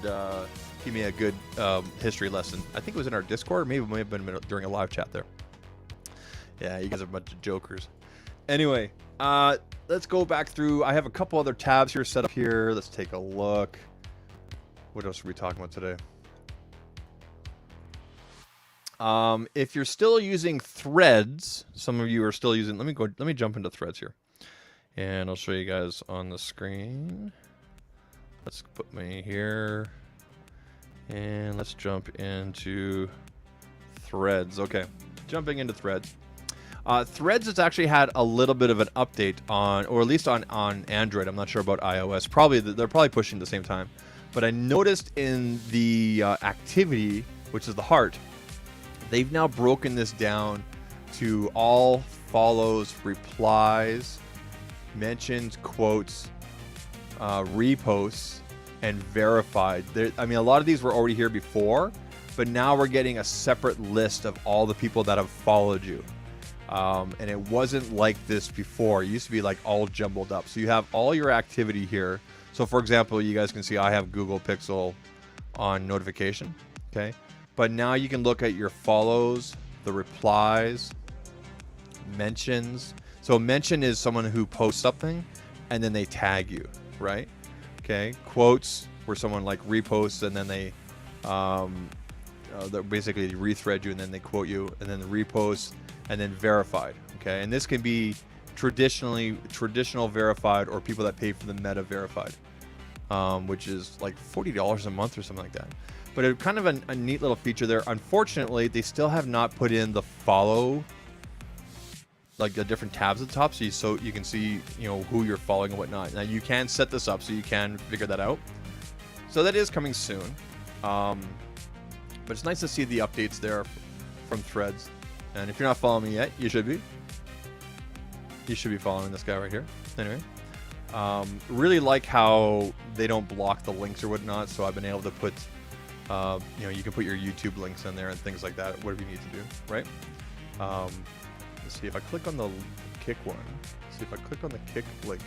history lesson. I think it was in our Discord. Maybe it may have been during a live chat there. Yeah, you guys are a bunch of jokers. Anyway, let's go back through. I have a couple other tabs here set up here. Let's take a look. What else are we talking about today? If you're still using Threads, some of you are still using. Let me jump into Threads here, and I'll show you guys on the screen. Let's put me here, and let's jump into Threads. Okay, jumping into Threads. Threads has actually had a little bit of an update on, or at least on Android. I'm not sure about iOS. They're probably pushing at the same time. But I noticed in the activity, which is the heart, they've now broken this down to all follows, replies, mentions, quotes, reposts, and verified. I mean, a lot of these were already here before, but now we're getting a separate list of all the people that have followed you. And it wasn't like this before. It used to be like all jumbled up. So you have all your activity here. So for example, you guys can see I have Google Pixel on notification. Okay. But now you can look at your follows, the replies, mentions. So a mention is someone who posts something and then they tag you, right? Okay. Quotes where someone like reposts and then they basically rethread you and then they quote you, and then the repost, and then verified. Okay. And this can be traditional verified or people that pay for the meta verified, which is like $40 a month or something like that. But it's kind of a neat little feature there. Unfortunately, they still have not put in the follow, like the different tabs at the top, so you can see who you're following and whatnot. Now you can set this up so you can figure that out. So that is coming soon. But it's nice to see the updates there from Threads. And if you're not following me yet, you should be. You should be following this guy right here. Anyway, really like how they don't block the links or whatnot. So I've been able to put. You can put your YouTube links in there and things like that, whatever you need to do, right? Let's see if I click on the Kick one. Let's see if I click on the Kick link.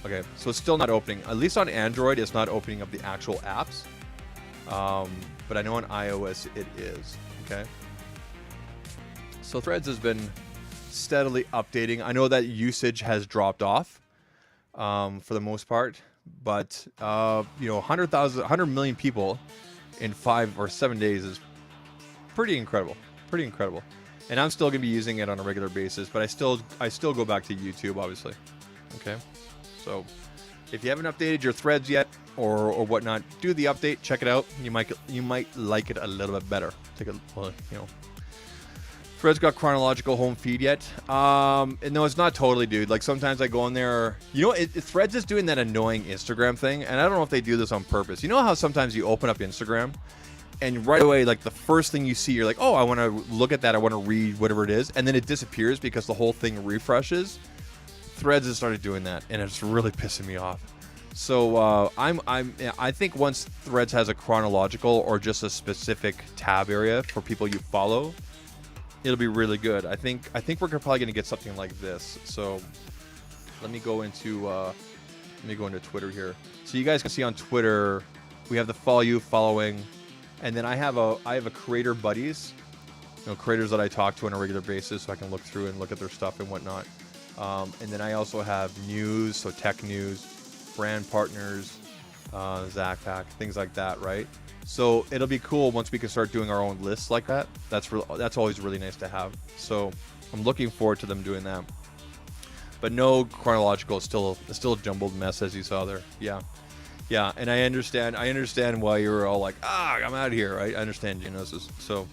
Okay, so it's still not opening. At least on Android, it's not opening up the actual apps. But I know on iOS it is, okay? So Threads has been steadily updating. I know that usage has dropped off for the most part, but 100 million people in 5 or 7 days is pretty incredible. And I'm still gonna be using it on a regular basis, but I still go back to YouTube, obviously. Okay, so if you haven't updated your Threads yet or whatnot, do the update, check it out. You might like it a little bit better. Threads got chronological home feed yet? And no, it's not totally, dude. Like sometimes I go in there, Threads is doing that annoying Instagram thing, and I don't know if they do this on purpose. You know how sometimes you open up Instagram and right away, like the first thing you see, you're like, oh, I want to look at that, I want to read whatever it is, and then it disappears because the whole thing refreshes. Threads has started doing that, and it's really pissing me off. So I think once Threads has a chronological or just a specific tab area for people you follow, it'll be really good. I think we're probably gonna get something like this. So let me go into Twitter here. So you guys can see on Twitter we have the follow you, following, and then I have a creator buddies, creators that I talk to on a regular basis, so I can look through and look at their stuff and whatnot. And then I also have news, so tech news, brand partners, ZAKtalks, things like that, right? So it'll be cool once we can start doing our own lists like that. That's always really nice to have. So I'm looking forward to them doing that. But no chronological, it's still a jumbled mess, as you saw there. Yeah, and I understand why you were all like, I'm out of here, right? I understand Geonosis. So,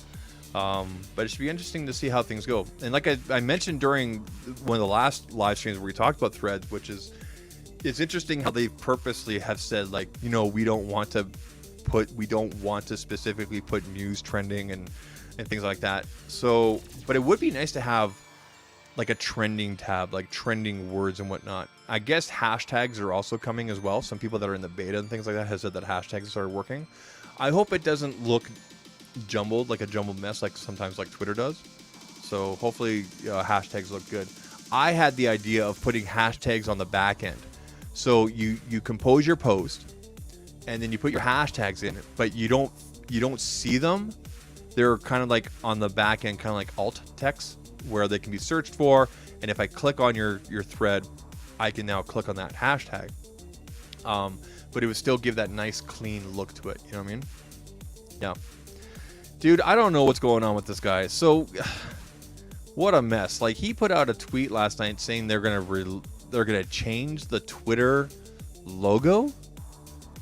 but it should be interesting to see how things go. And like I mentioned during one of the last live streams where we talked about Threads, which is, it's interesting how they purposely have said, like, we don't want to specifically put news trending and things like that. So, but it would be nice to have like a trending tab, like trending words and whatnot. I guess hashtags are also coming as well. Some people that are in the beta and things like that have said that hashtags started working. I hope it doesn't look jumbled, like a jumbled mess, like sometimes like Twitter does. So hopefully hashtags look good. I had the idea of putting hashtags on the back end. So you compose your post, and then you put your hashtags in it, but you don't see them. They're kind of like on the back end, kind of like alt text, where they can be searched for. And if I click on your thread, I can now click on that hashtag. But it would still give that nice clean look to it. You know what I mean? Yeah. Dude, I don't know what's going on with this guy. So what a mess. Like, he put out a tweet last night saying they're gonna change the Twitter logo.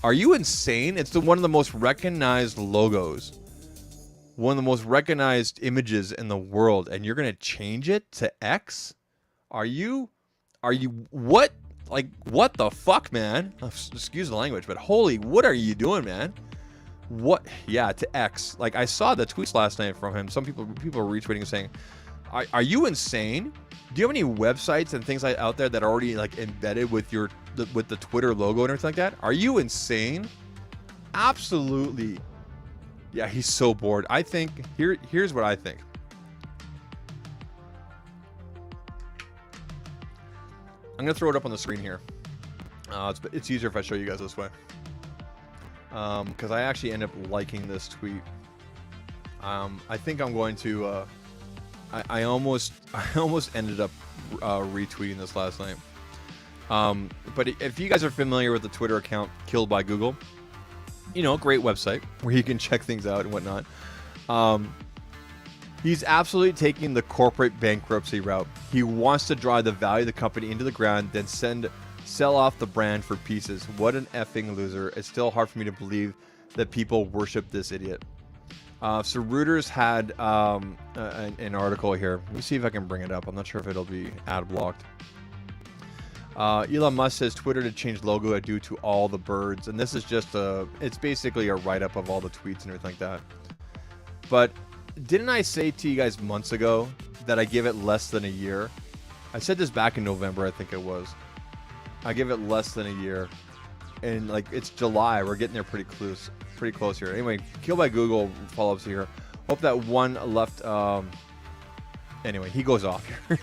Are you insane? It's one of the most recognized logos, one of the most recognized images in the world, and you're gonna change it to X? Are you what? Like, what the fuck, man? Excuse the language, but holy, what are you doing, man? What? Yeah, to X. Like, I saw the tweets last night from him. Some people are retweeting and saying, "Are you insane? Do you have any websites and things like out there that are already like embedded with the Twitter logo and everything like that? Are you insane?" Absolutely. Yeah, he's so bored. I think here's what I think. I'm gonna throw it up on the screen here. It's easier if I show you guys this way. Because I actually end up liking this tweet. I think I'm going to. I almost ended up retweeting this last night. But if you guys are familiar with the Twitter account Killed by Google, great website where you can check things out and whatnot. He's absolutely taking the corporate bankruptcy route. He wants to drive the value of the company into the ground, then sell off the brand for pieces. What an effing loser. It's still hard for me to believe that people worship this idiot. So Reuters had an article here. Let me see if I can bring it up. I'm not sure if it'll be ad blocked. Elon Musk says Twitter to change logo due to all the birds. And this is just it's basically a write-up of all the tweets and everything like that. But didn't I say to you guys months ago that I give it less than a year? I said this back in November, I think it was. I give it less than a year. And like, it's July. We're getting there pretty close here. Anyway, Killed by Google follow-ups here. Hope that one left. Anyway, he goes off here.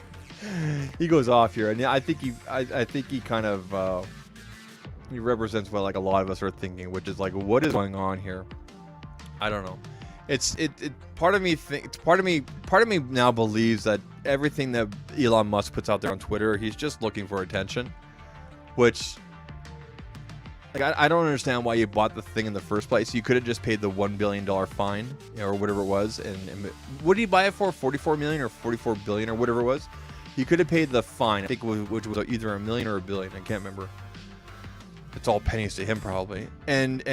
He goes off here, and I think he kind of he represents what like a lot of us are thinking, which is like, what is going on here? I don't know. Part of me now believes that everything that Elon Musk puts out there on Twitter, he's just looking for attention, which, like, I don't understand why you bought the thing in the first place. You could have just paid the $1 billion fine, or whatever it was. And what did he buy it for? 44 million or 44 billion or whatever it was. He could have paid the fine, I think, which was either $1 million or $1 billion. I can't remember. It's all pennies to him probably, and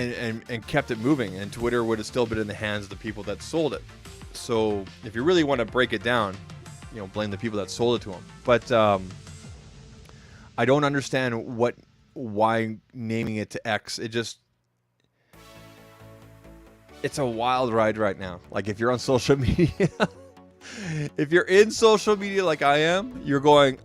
kept it moving, and Twitter would have still been in the hands of the people that sold it. So if you really want to break it down, blame the people that sold it to him. But I don't understand why naming it to X. It's a wild ride right now. Like, if you're on social media, if you're in social media like I am, you're going,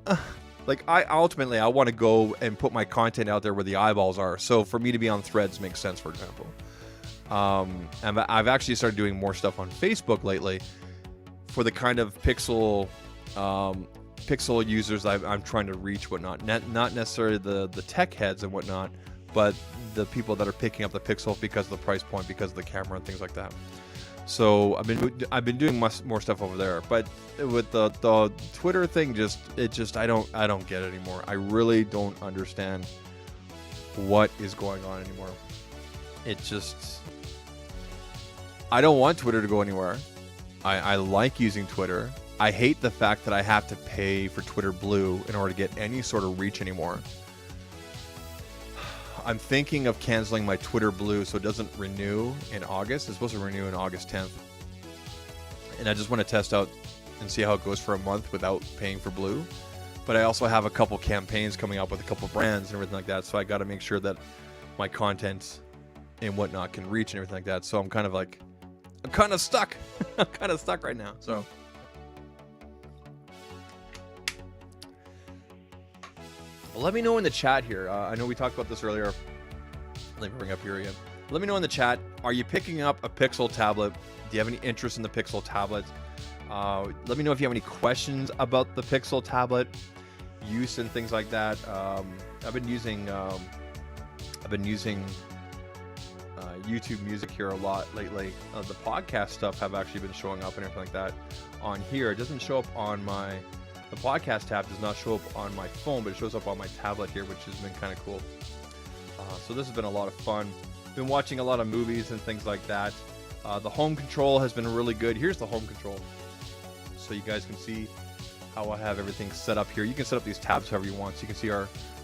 like, I want to go and put my content out there where the eyeballs are. So for me to be on Threads makes sense, for example. And I've actually started doing more stuff on Facebook lately for the kind of pixel users I'm trying to reach, whatnot. Not necessarily the tech heads and whatnot, but the people that are picking up the pixel because of the price point, because of the camera and things like that. So I've been doing more stuff over there, but with the Twitter thing, I don't get it anymore. I really don't understand what is going on anymore. I don't want Twitter to go anywhere. I like using Twitter. I hate the fact that I have to pay for Twitter Blue in order to get any sort of reach anymore. I'm thinking of canceling my Twitter Blue so it doesn't renew in August. It's supposed to renew in August 10th. And I just want to test out and see how it goes for a month without paying for Blue. But I also have a couple campaigns coming up with a couple brands and everything like that. So I got to make sure that my content and whatnot can reach and everything like that. So I'm kind of stuck. I'm kind of stuck right now. So. Well, let me know in the chat here. I know we talked about this earlier. Let me bring up here again. Let me know in the chat. Are you picking up a Pixel tablet? Do you have any interest in the Pixel tablet? Let me know if you have any questions about the Pixel tablet use and things like that. I've been using YouTube Music here a lot lately. The podcast stuff have actually been showing up and everything like that on here. It doesn't show up on the podcast tab does not show up on my phone, but it shows up on my tablet here, which has been kind of cool. So this has been a lot of fun. Been watching a lot of movies and things like that. The home control has been really good. Here's the home control, so you guys can see how I have everything set up here. You can set up these tabs however you want. So you can see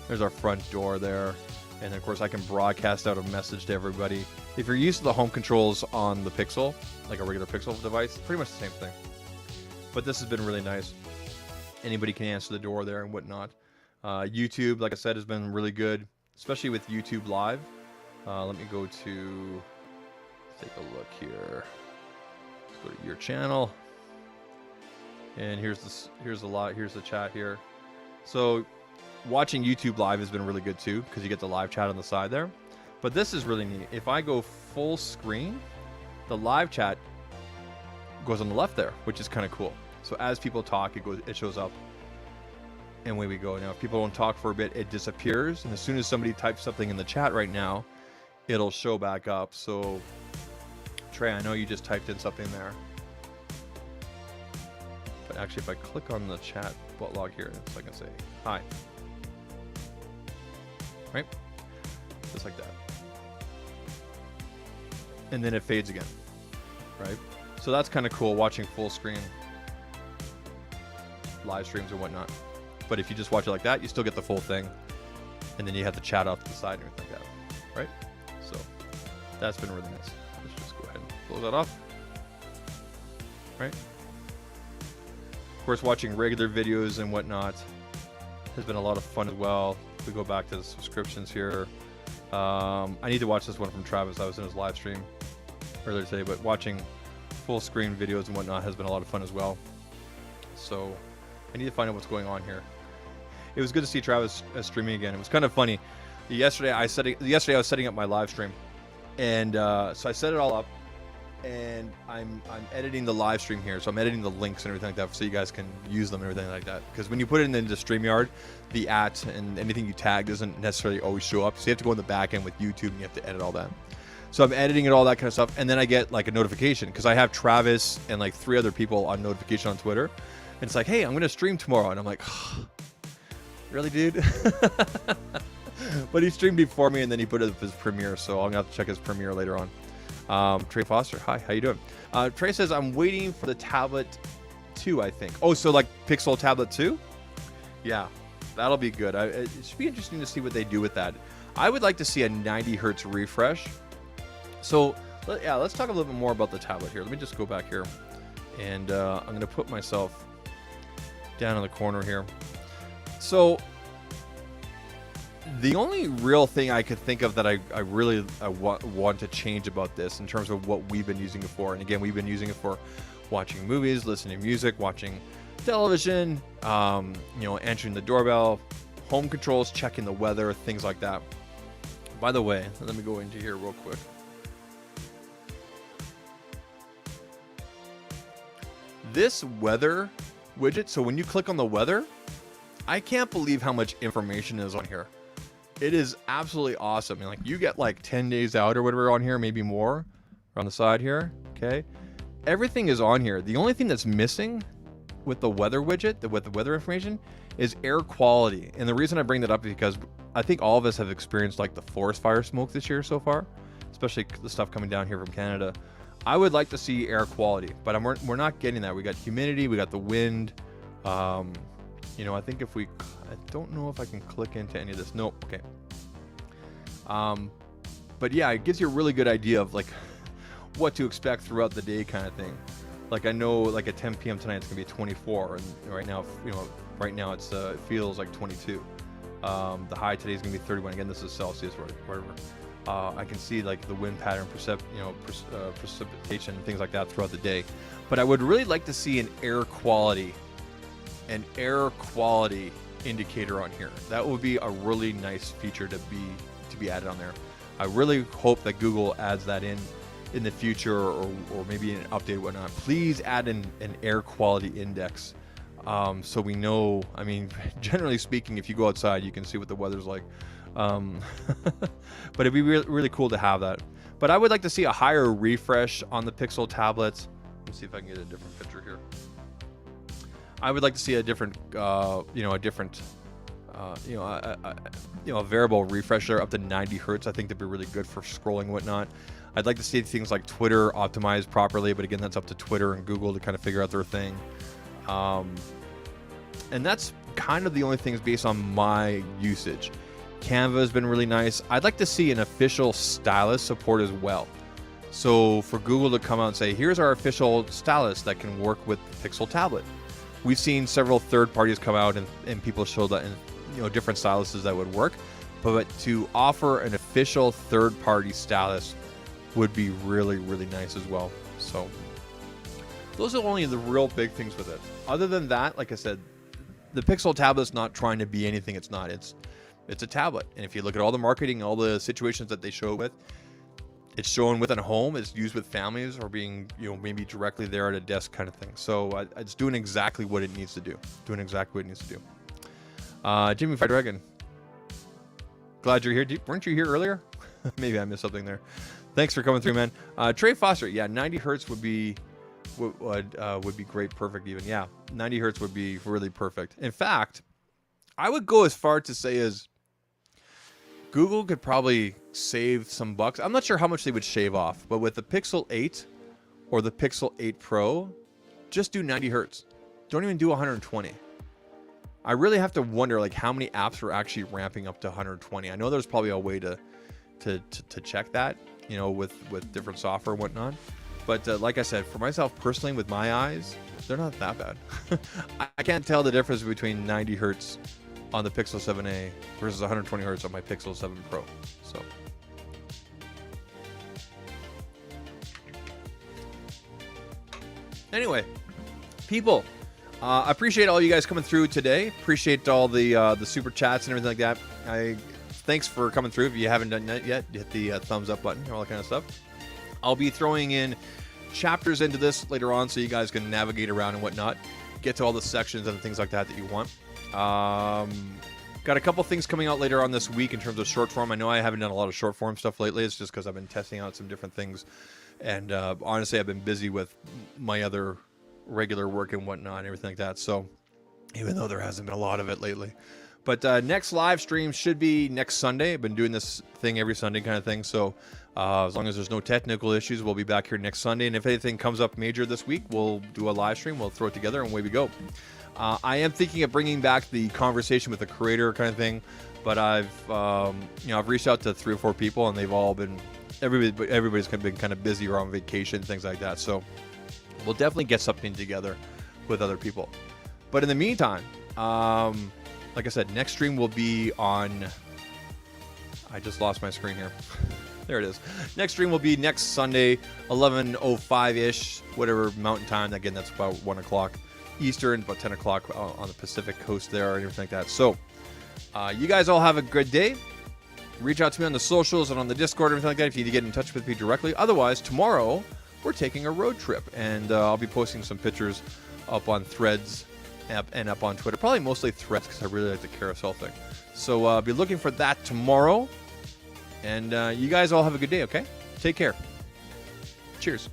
there's our front door there. And of course I can broadcast out a message to everybody. If you're used to the home controls on the Pixel, like a regular Pixel device, pretty much the same thing. But this has been really nice. Anybody can answer the door there and whatnot. YouTube, like I said, has been really good, especially with YouTube Live. Let me go to, let's take a look here. Let's go to your channel. And here's the chat here. So watching YouTube Live has been really good too, because you get the live chat on the side there. But this is really neat. If I go full screen, the live chat goes on the left there, which is kind of cool. So as people talk, it shows up, and away we go. Now, if people don't talk for a bit, it disappears, and as soon as somebody types something in the chat right now, it'll show back up. So, Trey, I know you just typed in something there, but actually, if I click on the chat log here, so I can say hi, right, just like that, and then it fades again, right? So that's kind of cool watching full screen live streams and whatnot. But if you just watch it like that, you still get the full thing, and then you have the chat off to the side and everything like that, right? So that's been really nice. Let's just go ahead and close that off, right? Of course, watching regular videos and whatnot has been a lot of fun as well. If we go back to the subscriptions here, I need to watch this one from Travis. I was in his live stream earlier today, but watching full screen videos and whatnot has been a lot of fun as well. So I need to find out what's going on here. It was good to see Travis streaming again. It was kind of funny. Yesterday I was setting up my live stream, and so I set it all up, and I'm editing the live stream here. So I'm editing the links and everything like that, so you guys can use them and everything like that. Because when you put it into StreamYard, the @ and anything you tag doesn't necessarily always show up. So you have to go in the back end with YouTube, and you have to edit all that. So I'm editing it, all that kind of stuff, and then I get like a notification because I have Travis and like 3 other people on notification on Twitter, and it's like, hey, I'm gonna stream tomorrow, and I'm like, really, dude? But he streamed before me, and then he put it up his Premiere, so I'm gonna have to check his Premiere later on. Trey Foster, hi, how you doing? Trey says I'm waiting for the tablet 2, I think. Oh, so like Pixel tablet 2? Yeah, that'll be good. It should be interesting to see what they do with that. I would like to see a 90 hertz refresh. So yeah, let's talk a little bit more about the tablet here. Let me just go back here, and I'm going to put myself down in the corner here. So the only real thing I could think of that I really want to change about this in terms of what we've been using it for, and again, we've been using it for watching movies, listening to music, watching television, answering the doorbell, home controls, checking the weather, things like that. By the way, let me go into here real quick. This weather widget, so when you click on the weather, I can't believe how much information is on here. It is absolutely awesome. I mean, like, you get like 10 days out or whatever on here, maybe more on the side here. Okay. Everything is on here. The only thing that's missing with the weather widget, with the weather information, is air quality. And the reason I bring that up is because I think all of us have experienced like the forest fire smoke this year so far, especially the stuff coming down here from Canada. I would like to see air quality, but we're not getting that. We got humidity, we got the wind. I think I don't know if I can click into any of this. Nope. Okay. But yeah, it gives you a really good idea of like what to expect throughout the day, kind of thing. Like, I know like at 10 p.m. tonight it's gonna be 24, and right now it's it feels like 22. The high today is gonna be 31. Again, this is Celsius or whatever. I can see like the wind pattern, precipitation and things like that throughout the day. But I would really like to see an air quality indicator on here. That would be a really nice feature to be added on there. I really hope that Google adds that in the future, or maybe an update or whatnot. Please add an air quality index, so we know. I mean, generally speaking, if you go outside, you can see what the weather's like. But it'd be really cool to have that. But I would like to see a higher refresh on the Pixel tablets. Let's see if I can get a different picture here. I would like to see a different, a variable refresh there up to 90 hertz. I think that'd be really good for scrolling and whatnot. I'd like to see things like Twitter optimized properly, but again, that's up to Twitter and Google to kind of figure out their thing. And that's kind of the only things based on my usage. Canva has been really nice. I'd like to see an official stylus support as well. So for Google to come out and say, here's our official stylus that can work with the Pixel tablet. We've seen several third parties come out and people show that in different styluses that would work. But to offer an official third-party stylus would be really, really nice as well. So those are only the real big things with it. Other than that, like I said, the Pixel tablet's not trying to be anything it's not. It's a tablet. And if you look at all the marketing, all the situations that they show it with, it's shown within a home, it's used with families, or being, maybe directly there at a desk kind of thing. So it's doing exactly what it needs to do. Jimmy Fire Dragon, glad you're here. Weren't you here earlier? Maybe I missed something there. Thanks for coming through, man. Trey Foster, yeah, 90 hertz would be great, perfect even. Yeah, 90 hertz would be really perfect. In fact, I would go as far to say as Google could probably save some bucks. I'm not sure how much they would shave off, but with the Pixel 8 or the Pixel 8 Pro, just do 90 hertz. Don't even do 120. I really have to wonder like how many apps are actually ramping up to 120. I know there's probably a way to check that, with different software and whatnot. But like I said, for myself personally, with my eyes, they're not that bad. I can't tell the difference between 90 hertz on the Pixel 7a versus 120 hertz on my Pixel 7 Pro. So anyway, people, I appreciate all you guys coming through today. Appreciate all the super chats and everything like that. Thanks for coming through. If you haven't done that yet, hit the thumbs up button, all that kind of stuff. I'll be throwing in chapters into this later on so you guys can navigate around and whatnot, get to all the sections and things like that you want. Got a couple things coming out later on this week in terms of short form. I know I haven't done a lot of short form stuff lately. It's just because I've been testing out some different things, and honestly, I've been busy with my other regular work and whatnot and everything like that. So even though there hasn't been a lot of it lately, but next live stream should be next Sunday. I've been doing this thing every Sunday kind of thing. So as long as there's no technical issues, we'll be back here next Sunday. And if anything comes up major this week, we'll do a live stream. We'll throw it together and away we go. I am thinking of bringing back the conversation with the creator kind of thing, but I've reached out to 3 or 4 people, and they've all been, everybody's been kind of busy or on vacation, things like that. So we'll definitely get something together with other people. But in the meantime, like I said, next stream will be on, I just lost my screen here. There it is. Next stream will be next Sunday, 11:05-ish, whatever Mountain Time. Again, that's about 1 o'clock Eastern, about 10 o'clock on the Pacific coast there and everything like that. So you guys all have a good day. Reach out to me on the socials and on the Discord and everything like that if you need to get in touch with me directly. Otherwise, tomorrow we're taking a road trip, and I'll be posting some pictures up on Threads and up on Twitter. Probably mostly Threads because I really like the carousel thing. So I'll be looking for that tomorrow. And you guys all have a good day, okay? Take care. Cheers.